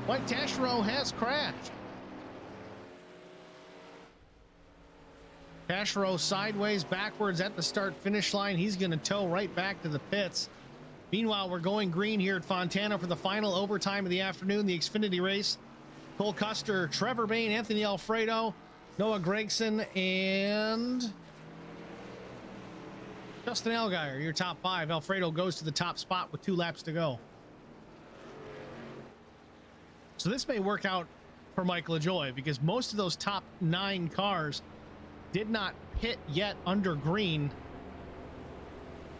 Mike Taschereau has crashed. Taschereau sideways, backwards at the start-finish line. He's going to tow right back to the pits. Meanwhile, we're going green here at Fontana for the final overtime of the afternoon, the Xfinity race. Cole Custer, Trevor Bayne, Anthony Alfredo, Noah Gragson, and Justin Allgaier, your top 5. Alfredo goes to the top spot with 2 laps to go. So this may work out for Mike LaJoie, because most of those top 9 cars did not pit yet under green.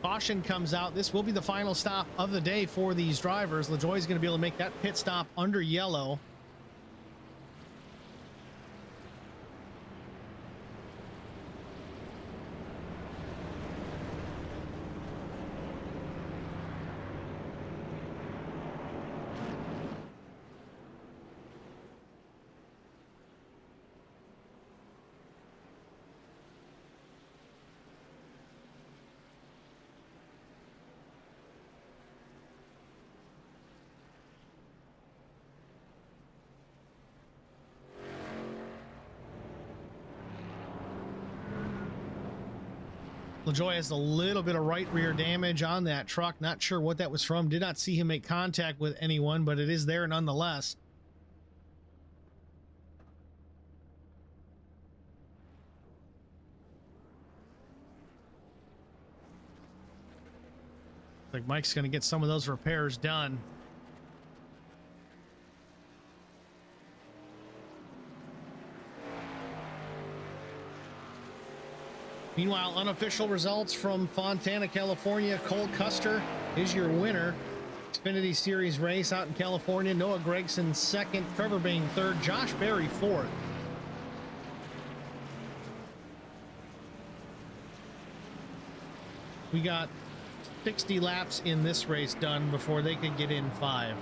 Caution comes out. This will be the final stop of the day for these drivers. LaJoie is going to be able to make that pit stop under yellow. LaJoie has a little bit of right rear damage on that truck. Not sure what that was from. Did not see him make contact with anyone, but it is there nonetheless. Like Mike's going to get some of those repairs done. Meanwhile, unofficial results from Fontana, California. Cole Custer is your winner. Xfinity Series race out in California. Noah Gragson second, Trevor Bayne third, Josh Berry fourth. We got 60 laps in this race done before they could get in 5.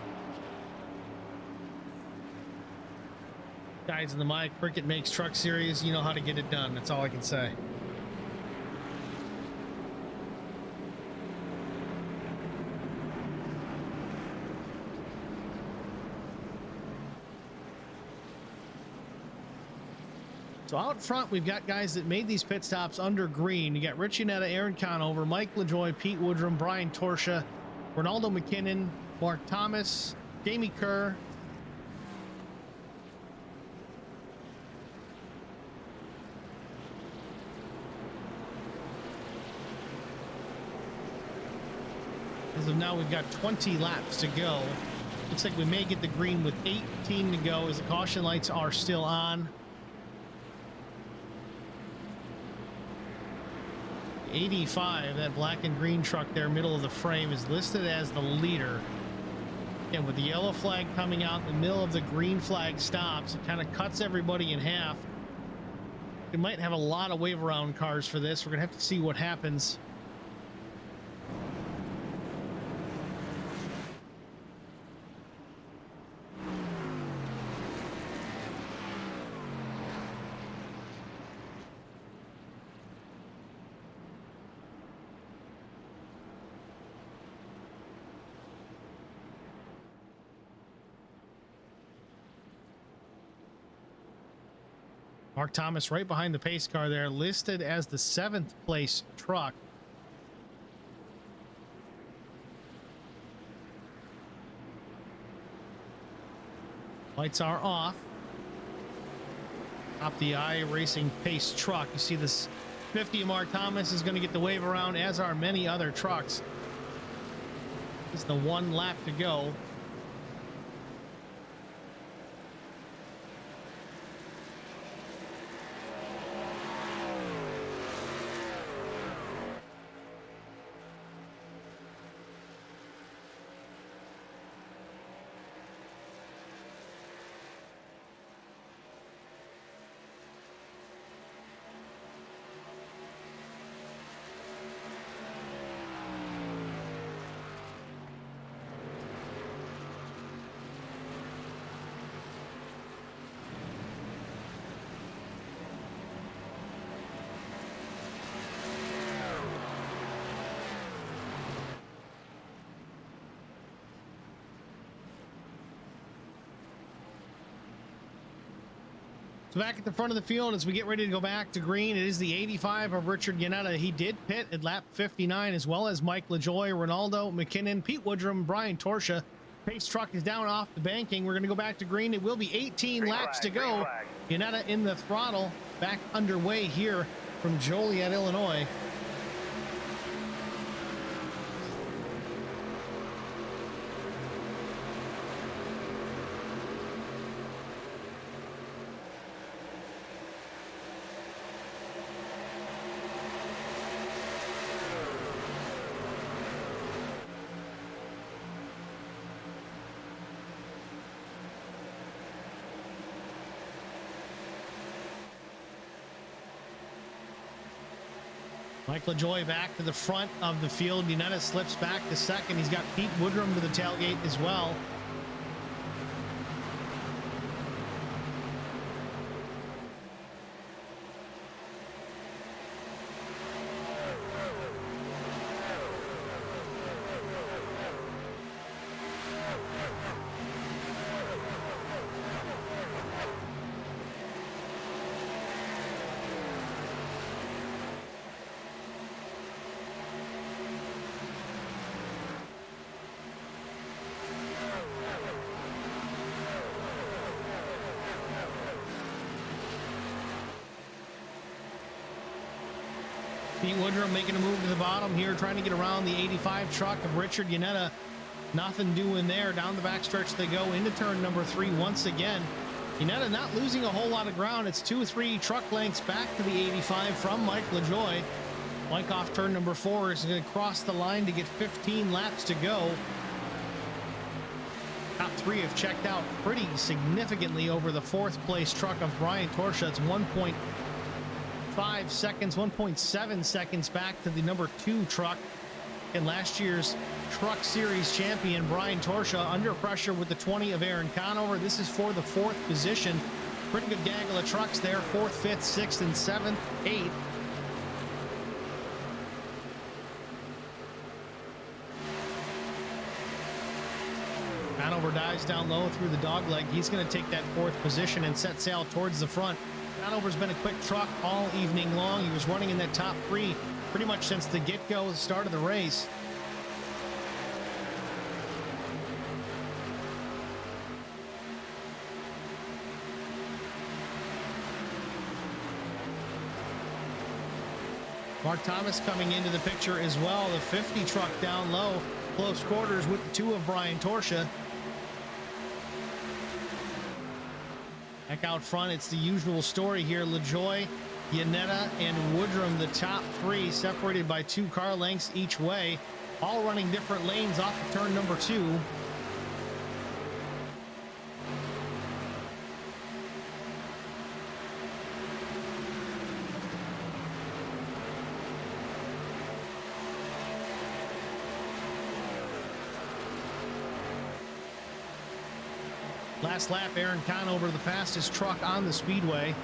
Guys in the mic, Cricut makes truck series. You know how to get it done. That's all I can say. So out front, we've got guys that made these pit stops under green. You got Rich Yanetta, Aaron Conover, Mike LaJoy, Pete Woodrum, Brian Torsha, Ronaldo McKinnon, Mark Thomas, Jamie Kerr, as of now, we've got 20 laps to go. Looks like we may get the green with 18 to go as the caution lights are still on. 85, that black and green truck there, middle of the frame, is listed as the leader. And with the yellow flag coming out in the middle of the green flag stops, it kind of cuts everybody in half. We might have a lot of wave around cars for this. We're gonna have to see what happens. Mark Thomas right behind the pace car there, listed as the 7th place truck. Lights are off. Top the eye racing pace truck. You see this 50 of Mark Thomas is going to get the wave around, as are many other trucks. It's the 1 lap to go. So back at the front of the field as we get ready to go back to green, it is the 85 of Richard Yanetta. He did pit at lap 59, as well as Mike LaJoy, Ronaldo McKinnon, Pete Woodrum, Brian Torsha. Pace truck is down off the banking. We're going to go back to green. It will be 18 laps to go. Yanetta in the throttle, back underway here from Joliet, Illinois. Mike LaJoy back to the front of the field. Yanetta slips back to second. He's got Pete Woodrum to the tailgate as well. Pete Woodrum making a move to the bottom here, trying to get around the 85 truck of Richard Yanetta. Nothing doing there. Down the backstretch they go into turn number 3 once again. Yanetta not losing a whole lot of ground. It's 2 or 3 truck lengths back to the 85 from Mike LaJoy. Mike off turn number 4 is going to cross the line to get 15 laps to go. Top 3 have checked out pretty significantly over the 4th place truck of Brian Torsha. It's 1.4 1.5 seconds, 1.7 seconds back to the number 2 truck in last year's Truck Series champion, Brian Torsha, under pressure with the 20 of Aaron Conover. This is for the 4th position. Pretty good gaggle of trucks there, 4th, 5th, 6th, and 7th, 8th. Conover dives down low through the dog leg. He's going to take that 4th position and set sail towards the front. Conover's been a quick truck all evening long. He was running in that top 3 pretty much since the get-go, the start of the race. Mark Thomas coming into the picture as well. The 50 truck down low, close quarters with the 2 of Brian Torsha. Back out front, it's the usual story here. LaJoie, Yanetta, and Woodrum, the top 3, separated by 2 car lengths each way, all running different lanes off of turn number 2. Last lap, Aaron Conover, the fastest truck on the speedway.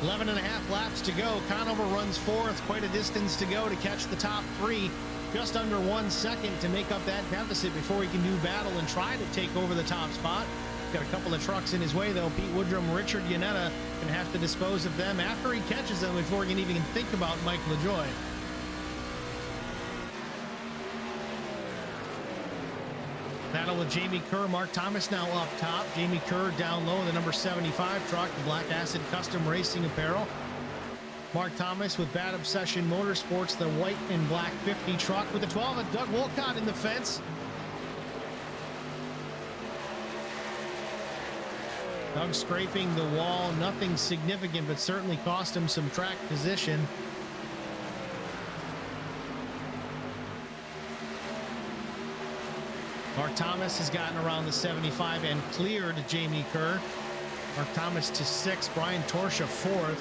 Eleven and a half laps to go. Conover runs 4th, quite a distance to go to catch the top 3. Just under 1 second to make up that deficit before he can do battle and try to take over the top spot. Got a couple of trucks in his way, though. Pete Woodrum, Richard Yanetta can have to dispose of them after he catches them before he can even think about Mike LaJoie. Battle with Jamie Kerr. Mark Thomas now up top. Jamie Kerr down low in the number 75 truck, the Black Acid Custom Racing Apparel. Mark Thomas with Bad Obsession Motorsports, the white and black 50 truck with the 12 of Doug Wolcott in the fence. Doug scraping the wall, nothing significant, but certainly cost him some track position. Mark Thomas has gotten around the 75 and cleared Jamie Kerr. Mark Thomas to 6th, Brian Torsha 4th.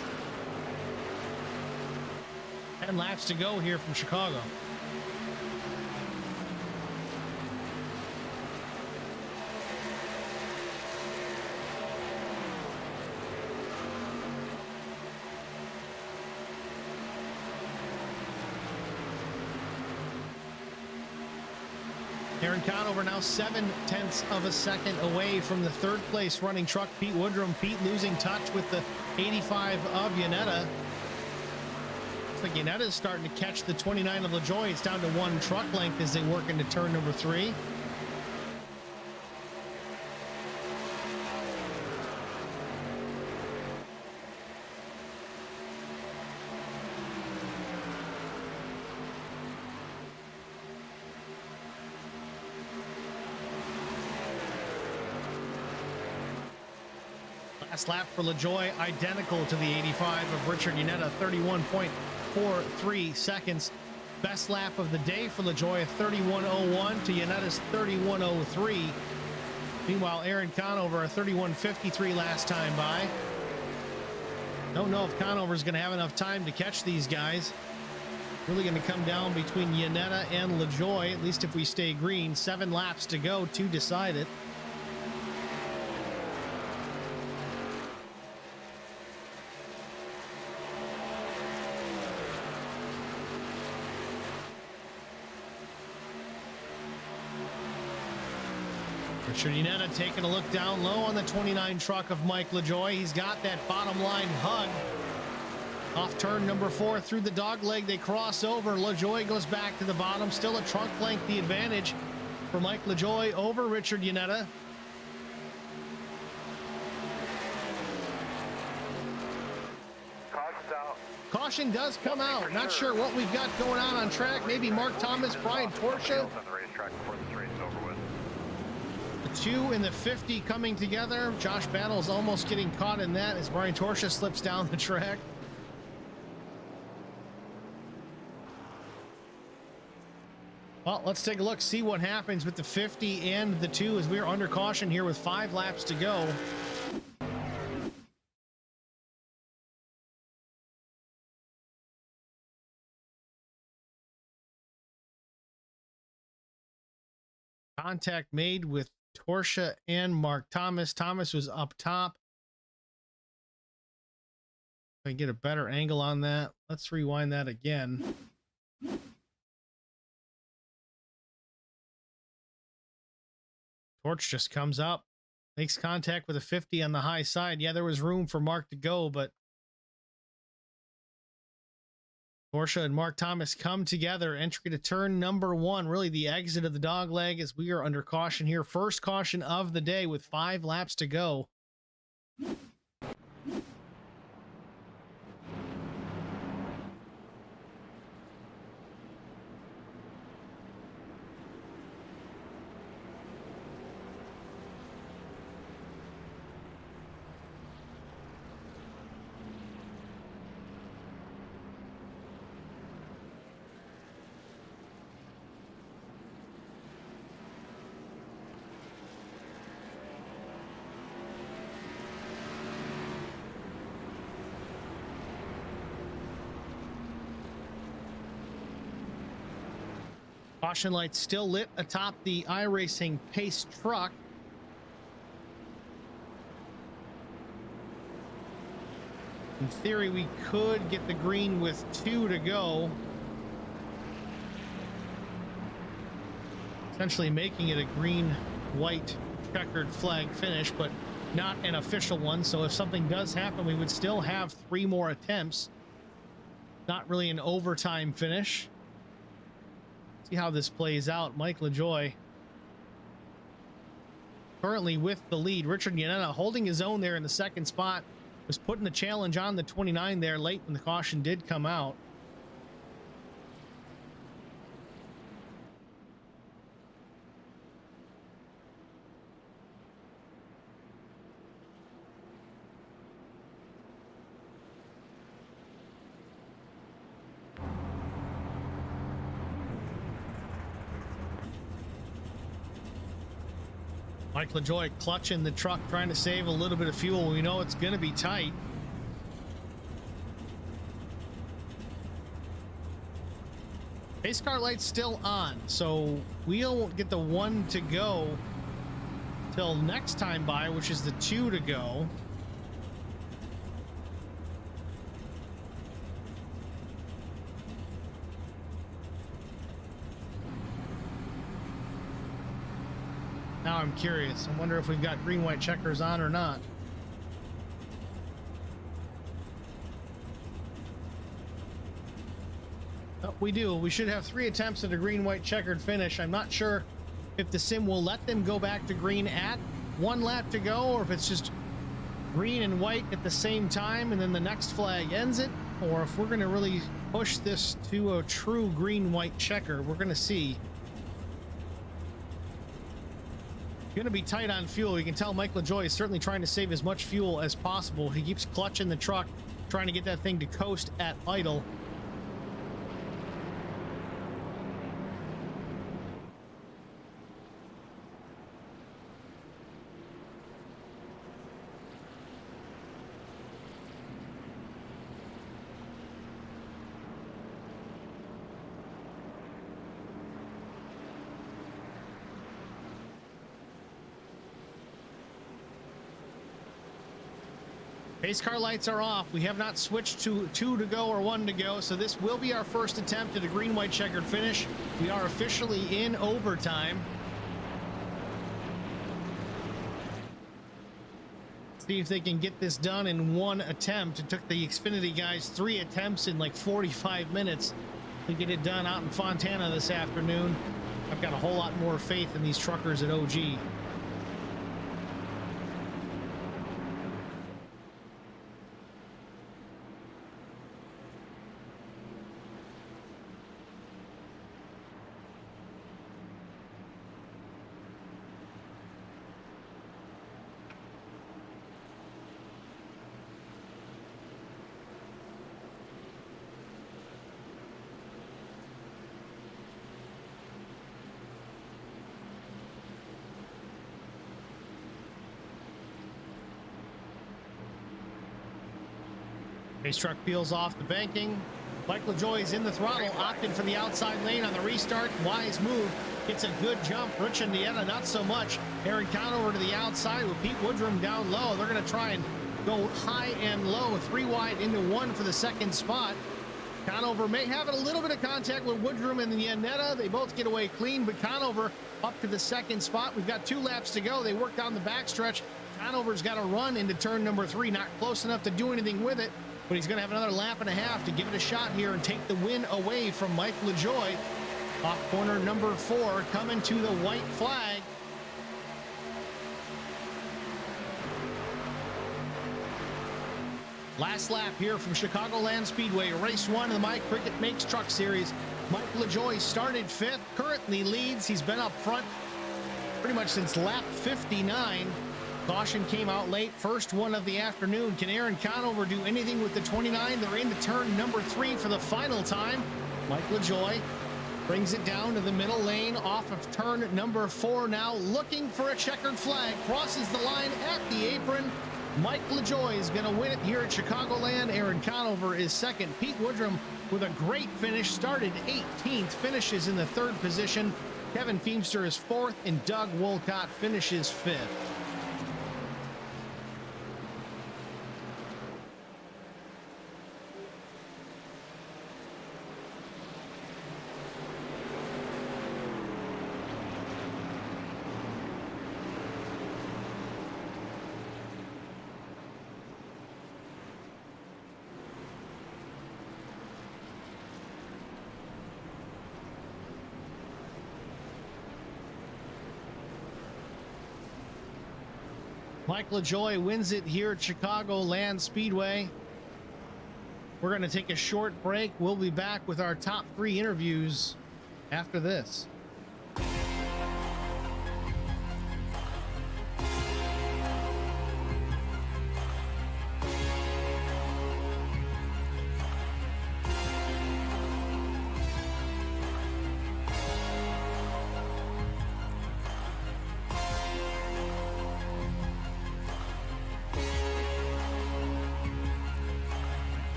10 laps to go here from Chicago. Aaron Conover now 0.7 of a second away from the 3rd place running truck, Pete Woodrum. Pete losing touch with the 85 of Yanetta. Looks like Yanetta is starting to catch the 29 of LaJoie. It's down to 1 truck length as they work into turn number 3. Last lap for LaJoie, identical to the 85 of Richard Yanetta, 31.43 seconds. Best lap of the day for LaJoie, 31.01 to Yanetta's 31.03. Meanwhile, Aaron Conover, a 31.53 last time by. Don't know if Conover's going to have enough time to catch these guys. Really going to come down between Yanetta and LaJoie, at least if we stay green. 7 laps to go to decide it. Richard Yanetta taking a look down low on the 29 truck of Mike LaJoie. He's got that bottom line hug. Off turn number 4 through the dog leg, they cross over. LaJoie goes back to the bottom. Still a trunk length the advantage for Mike LaJoie over Richard Yanetta. Caution does come out. Not sure what we've got going on track. Maybe Mark Thomas, Brian Torsha. The 2 and the 50 coming together. Josh Battle's almost getting caught in that as Brian Torsha slips down the track. Well, let's take a look, see what happens with the 50 and the 2 as we're under caution here with 5 laps to go. Contact made with Torsia and Mark Thomas. Thomas was up top. If I can get a better angle on that, let's rewind that again. Torch just comes up, makes contact with a 50 on the high side. Yeah, there was room for Mark to go, but Torsia and Mark Thomas come together. Entry to turn number 1, really the exit of the dog leg as we are under caution here. First caution of the day with 5 laps to go. Caution lights still lit atop the iRacing Pace truck. In theory, we could get the green with 2 to go, essentially making it a green-white checkered flag finish, but not an official one. So if something does happen, we would still have 3 more attempts. Not really an overtime finish. See how this plays out. Mike LaJoie currently with the lead. Richard Yanetta holding his own there in the 2nd spot. Was putting the challenge on the 29 there late when the caution did come out. Mike LaJoie clutching the truck, trying to save a little bit of fuel. We know it's going to be tight. Pace car light's still on, so we won't get the 1 to go till next time by, which is the 2 to go. Now I'm curious. I wonder if we've got green-white checkers on or not. Oh, we do. We should have 3 attempts at a green-white checkered finish. I'm not sure if the sim will let them go back to green at 1 lap to go, or if it's just green and white at the same time and then the next flag ends it, or if we're going to really push this to a true green-white checker. We're going to see. Going to be tight on fuel. You can tell Mike LaJoie is certainly trying to save as much fuel as possible. He keeps clutching the truck, trying to get that thing to coast at idle. Pace car lights are off. We have not switched to 2 to go or 1 to go, so this will be our first attempt at a green-white checkered finish. We are officially in overtime. See if they can get this done in 1 attempt. It took the Xfinity guys 3 attempts in like 45 minutes to get it done out in Fontana this afternoon. I've got a whole lot more faith in these truckers at OG. Race truck peels off the banking. Mike LaJoie is in the throttle, opted for the outside lane on the restart. Wise move. Gets a good jump. Rich Indiana, not so much. Aaron Conover to the outside with Pete Woodrum down low. They're going to try and go high and low. 3 wide into 1 for the second spot. Conover may have a little bit of contact with Woodrum and Iannetta. They both get away clean, but Conover up to the second spot. We've got 2 laps to go. They work down the backstretch. Conover's got to run into turn number 3. Not close enough to do anything with it, but he's going to have another lap and a half to give it a shot here and take the win away from Mike LaJoie. Off corner number 4, coming to the white flag. Last lap here from Chicagoland Speedway, race 1 of the My Cricut Makes Truck Series. Mike LaJoie started 5th, currently leads. He's been up front pretty much since lap 59. Caution came out late, first one of the afternoon. Can Aaron Conover do anything with the 29? They're into turn number 3 for the final time. Mike LaJoie brings it down to the middle lane off of turn number 4 now, looking for a checkered flag, crosses the line at the apron. Mike LaJoie is going to win it here at Chicagoland. Aaron Conover is second. Pete Woodrum with a great finish, started 18th, finishes in the 3rd position. Kevin Feemster is 4th, and Doug Wolcott finishes 5th. Mike LaJoie wins it here at Chicagoland Speedway. We're going to take a short break. We'll be back with our top 3 interviews after this.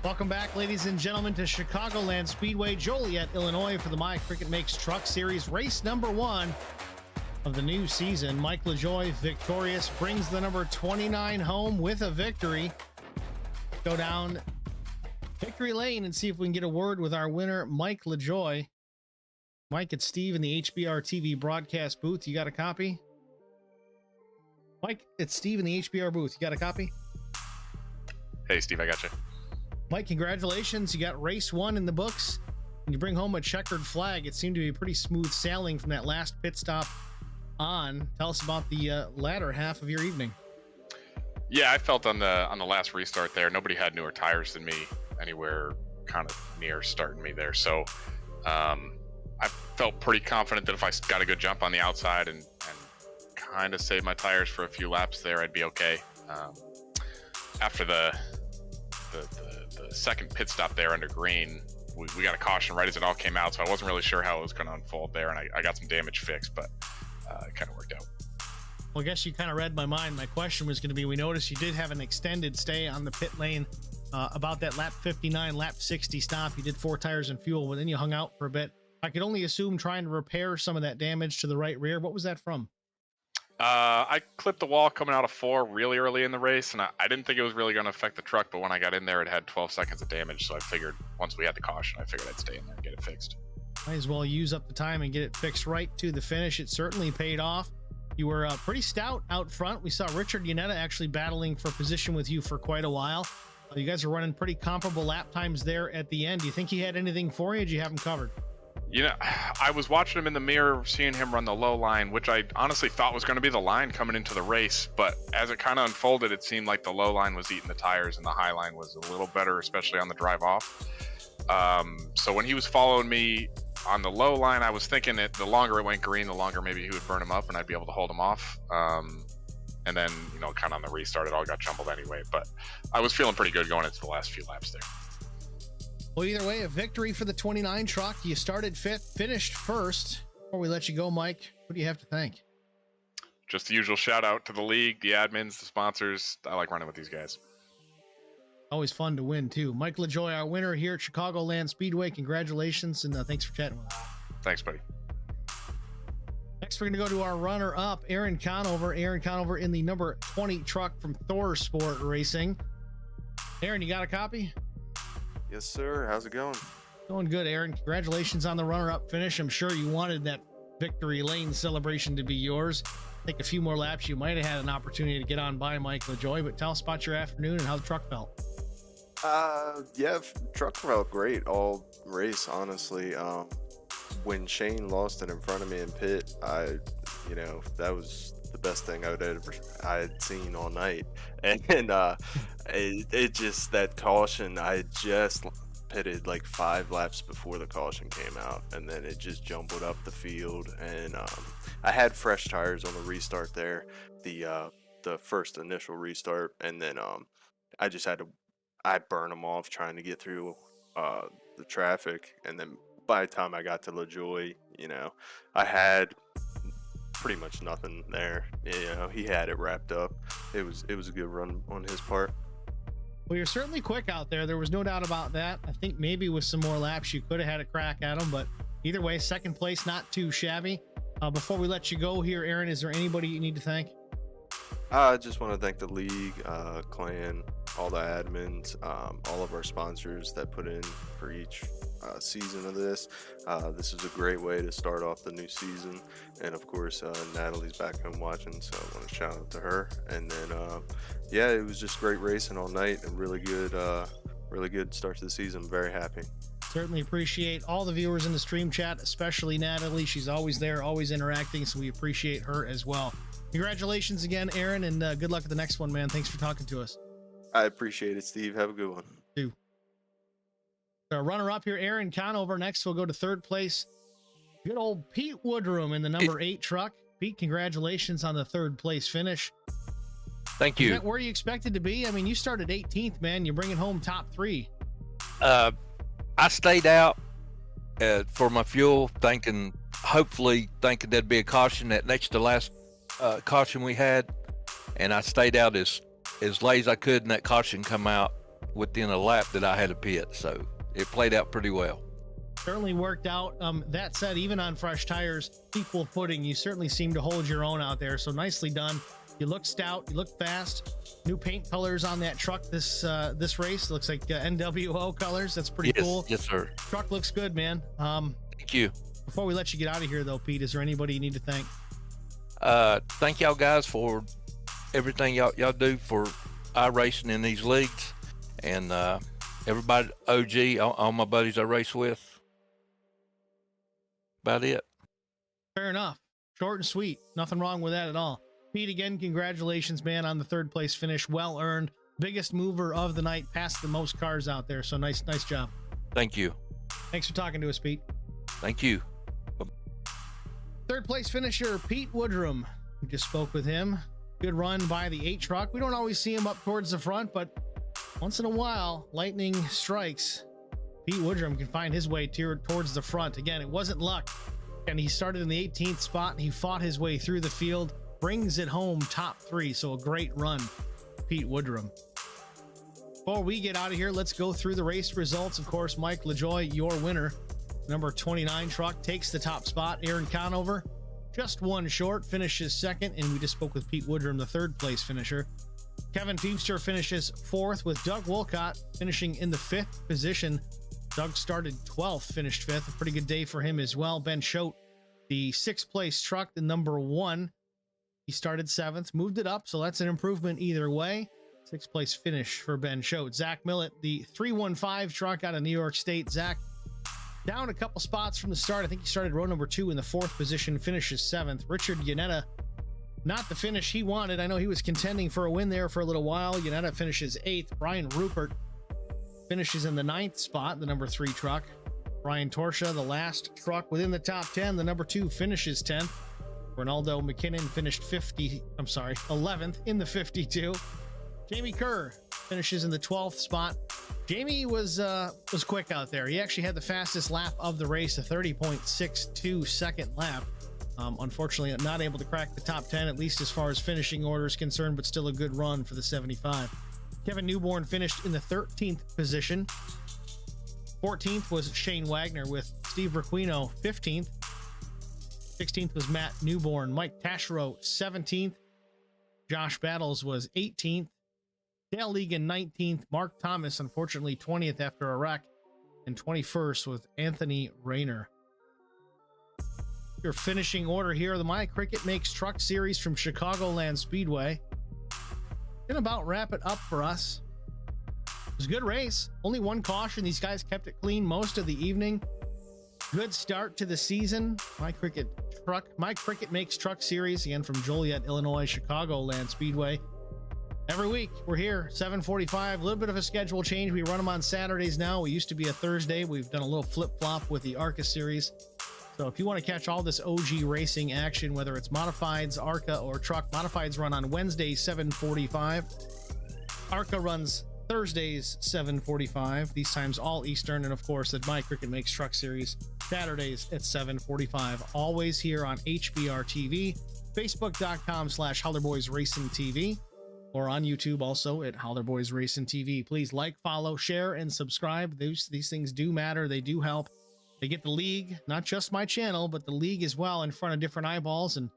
Welcome back, ladies and gentlemen, to Chicagoland Speedway, Joliet, Illinois, for the My Cricut Makes Truck Series, race number 1 of the new season. Mike LaJoie victorious, brings the number 29 home with a victory. Go down victory lane and see if we can get a word with our winner, Mike LaJoie. Mike, it's Steve in the HBR TV broadcast booth. You got a copy? Mike, it's Steve in the HBR booth. You got a copy? Hey, Steve, I got you. Mike, congratulations. You got race 1 in the books, and you bring home a checkered flag. It seemed to be pretty smooth sailing from that last pit stop on. Tell us about the latter half of your evening. Yeah, I felt on the last restart there, nobody had newer tires than me anywhere kind of near starting me there. So I felt pretty confident that if I got a good jump on the outside and kind of saved my tires for a few laps there, I'd be okay. After the second pit stop there under green, we got a caution right as it all came out, so I wasn't really sure how it was going to unfold there, and I got some damage fixed, but it kind of worked out. Well, I guess you kind of read my mind. My question was going to be, we noticed you did have an extended stay on the pit lane about that lap 59, lap 60 stop. You did 4 tires and fuel, but then you hung out for a bit. I could only assume trying to repair some of that damage to the right rear. What was that from? I clipped the wall coming out of 4 really early in the race, and I didn't think it was really going to affect the truck, but when I got in there, it had 12 seconds of damage, so I figured once we had the caution, I figured I'd stay in there and get it fixed. Might as well use up the time and get it fixed right to the finish. It certainly paid off. You were pretty stout out front. We saw Richard Yanetta actually battling for position with you for quite a while. You guys are running pretty comparable lap times there at the end. Do you think he had anything for you? Or did you have him covered? You know, I was watching him in the mirror, seeing him run the low line, which I honestly thought was going to be the line coming into the race. But as it kind of unfolded, it seemed like the low line was eating the tires and the high line was a little better, especially on the drive off. So when he was following me on the low line, I was thinking that the longer it went green, the longer maybe he would burn him up and I'd be able to hold him off. And then, you know, kind of on the restart, it all got jumbled anyway. But I was feeling pretty good going into the last few laps there. Well, either way, a victory for the 29 truck. You started fifth, finished first. Before we let you go, Mike, what do you have to thank? Just the usual shout out to the league, the admins, the sponsors. I like running with these guys. Always fun to win, too. Mike LaJoy, our winner here at Chicagoland Speedway. Congratulations, and thanks for chatting with us. Thanks, buddy. Next, we're going to go to our runner-up, Aaron Conover. Aaron Conover in the number 20 truck from Thor Sport Racing. Aaron, you got a copy? Yes, sir. How's it going? Going good, Aaron. Congratulations on the runner-up finish. I'm sure you wanted that victory lane celebration to be yours. Take a few more laps. You might have had an opportunity to get on by Mike LaJoy, but tell us about your afternoon and how the truck felt. Yeah, truck felt great all race, honestly. When Shane lost it in front of me in pit, that was the best thing I had seen all night. And it just, that caution, I just pitted like 5 laps before the caution came out, and then it just jumbled up the field. And I had fresh tires on the restart there, the first initial restart, and then I burned them off trying to get through the traffic. And then by the time I got to LaJoy, I had pretty much nothing there. He had it wrapped up. It was a good run on his part. Well, you're certainly quick out there. There was no doubt about that. I think maybe with some more laps, you could have had a crack at him, but either way, second place, not too shabby. Before we let you go here, Aaron, is there anybody you need to thank? I just want to thank the league, clan, all the admins, all of our sponsors that put in for each season of this. This is a great way to start off the new season. And of course, Natalie's back home watching, so I want to shout out to her. And then, it was just great racing all night and really good start to the season. Very happy. Certainly appreciate all the viewers in the stream chat, especially Natalie. She's always there, always interacting, so we appreciate her as well. Congratulations again, Aaron, and good luck with the next one, man. Thanks for talking to us. I appreciate it, Steve. Have a good one. Too. So runner-up here, Aaron Conover. Next, we'll go to third place. Good old Pete Woodrum in the number 8 truck. Pete, congratulations on the third place finish. Thank you. Is that where you expected to be? I mean, you started 18th, man. You're bringing home top 3. I stayed out for my fuel, hopefully thinking there'd be a caution that next to last caution we had, and I stayed out as late as I could, and that caution come out within a lap that I had to pit, so it played out pretty well. Certainly worked out. That said, even on fresh tires, equal footing, you certainly seem to hold your own out there, so nicely done. You look stout, you look fast. New paint colors on that truck this race. Looks like NWO colors. That's pretty cool. Yes, sir. Truck looks good, man. Thank you. Before we let you get out of here, though, Pete, is there anybody you need to thank? Thank y'all guys for everything y'all do for our racing in these leagues, and everybody, OG, all my buddies I race with. About it. Fair enough. Short and sweet. Nothing wrong with that at all. Pete, again, congratulations, man, on the third place finish. Well earned. Biggest mover of the night. Passed the most cars out there. So nice job. Thank you. Thanks for talking to us, Pete. Thank you. Third place finisher, Pete Woodrum. We just spoke with him. Good run by the 8 truck. We don't always see him up towards the front, but once in a while, lightning strikes. Pete Woodrum can find his way towards the front. Again, it wasn't luck. And he started in the 18th spot, and he fought his way through the field, brings it home top 3. So a great run, Pete Woodrum. Before we get out of here, let's go through the race results. Of course, Mike LaJoie, your winner. Number 29 truck takes the top spot. Aaron Conover, just one short, finishes second. And we just spoke with Pete Woodrum, the third place finisher. Kevin Teamster finishes fourth, with Doug Wolcott finishing in the 5th position. Doug started 12th, finished 5th. A pretty good day for him as well. Ben Choate, the 6th place truck, the number 1. He started 7th, moved it up, so that's an improvement either way. 6th place finish for Ben Choate. Zach Millett, the 315 truck out of New York State. Zach down a couple spots from the start. I think he started row number 2 in the 4th position, finishes 7th. Richard Yanetta, not the finish he wanted. I know he was contending for a win there for a little while. Yanetta finishes 8th. Brian Rupert finishes in the 9th spot, the number 3 truck. Brian Torsha, the last truck within the top 10, the number 2, finishes 10th. Ronaldo McKinnon finished 11th in the 52. Jamie Kerr finishes in the 12th spot. Jamie was quick out there. He actually had the fastest lap of the race, a 30.62 second lap. Unfortunately, not able to crack the top 10, at least as far as finishing order is concerned, but still a good run for the 75. Kevin Newborn finished in the 13th position. 14th was Shane Wagner, with Steve Requino 15th. 16th was Matt Newborn. Mike Taschereau 17th. Josh Battles was 18th. Dale Legan 19th. Mark Thomas, unfortunately, 20th after a wreck. And 21st was Anthony Rayner. Your finishing order here, the My Cricket Makes Truck Series from Chicagoland Speedway. Gonna about wrap it up for us. It was a good race. Only one caution. These guys kept it clean most of the evening. Good start to the season. My Cricket Makes Truck Series, again from Joliet, Illinois, Chicagoland Speedway. Every week we're here, 7:45. A little bit of a schedule change. We run them on Saturdays now. We used to be a Thursday. We've done a little flip-flop with the ARCA series. So if you want to catch all this OG racing action, whether it's modifieds, ARCA, or truck, modifieds run on Wednesdays, 7:45. ARCA runs Thursdays, 7:45. These times all Eastern. And of course, the My Cricket Makes Truck Series, Saturdays at 7:45. Always here on HBR TV, Facebook.com/HowlerBoysRacingTV, or on YouTube also at HowlerBoys Racing TV. Please like, follow, share, and subscribe. These things do matter. They do help. They get the league, not just my channel, but the league as well, in front of different eyeballs, and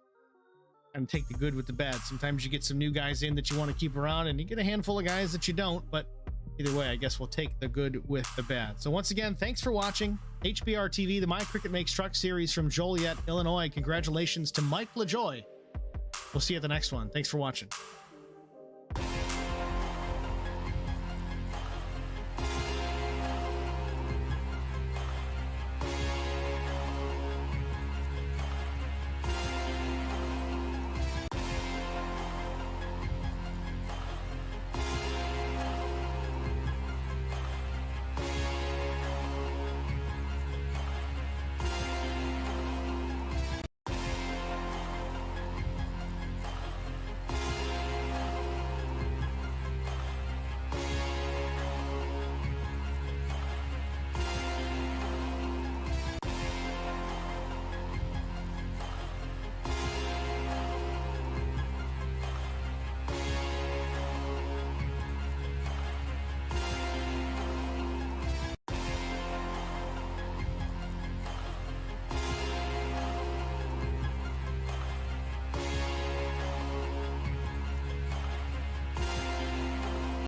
take the good with the bad. Sometimes you get some new guys in that you want to keep around, and you get a handful of guys that you don't, but either way, I guess we'll take the good with the bad. So once again, thanks for watching HBR TV, the My Cricket Makes Truck Series from Joliet, Illinois. Congratulations to Mike LaJoie. We'll see you at the next one. Thanks for watching.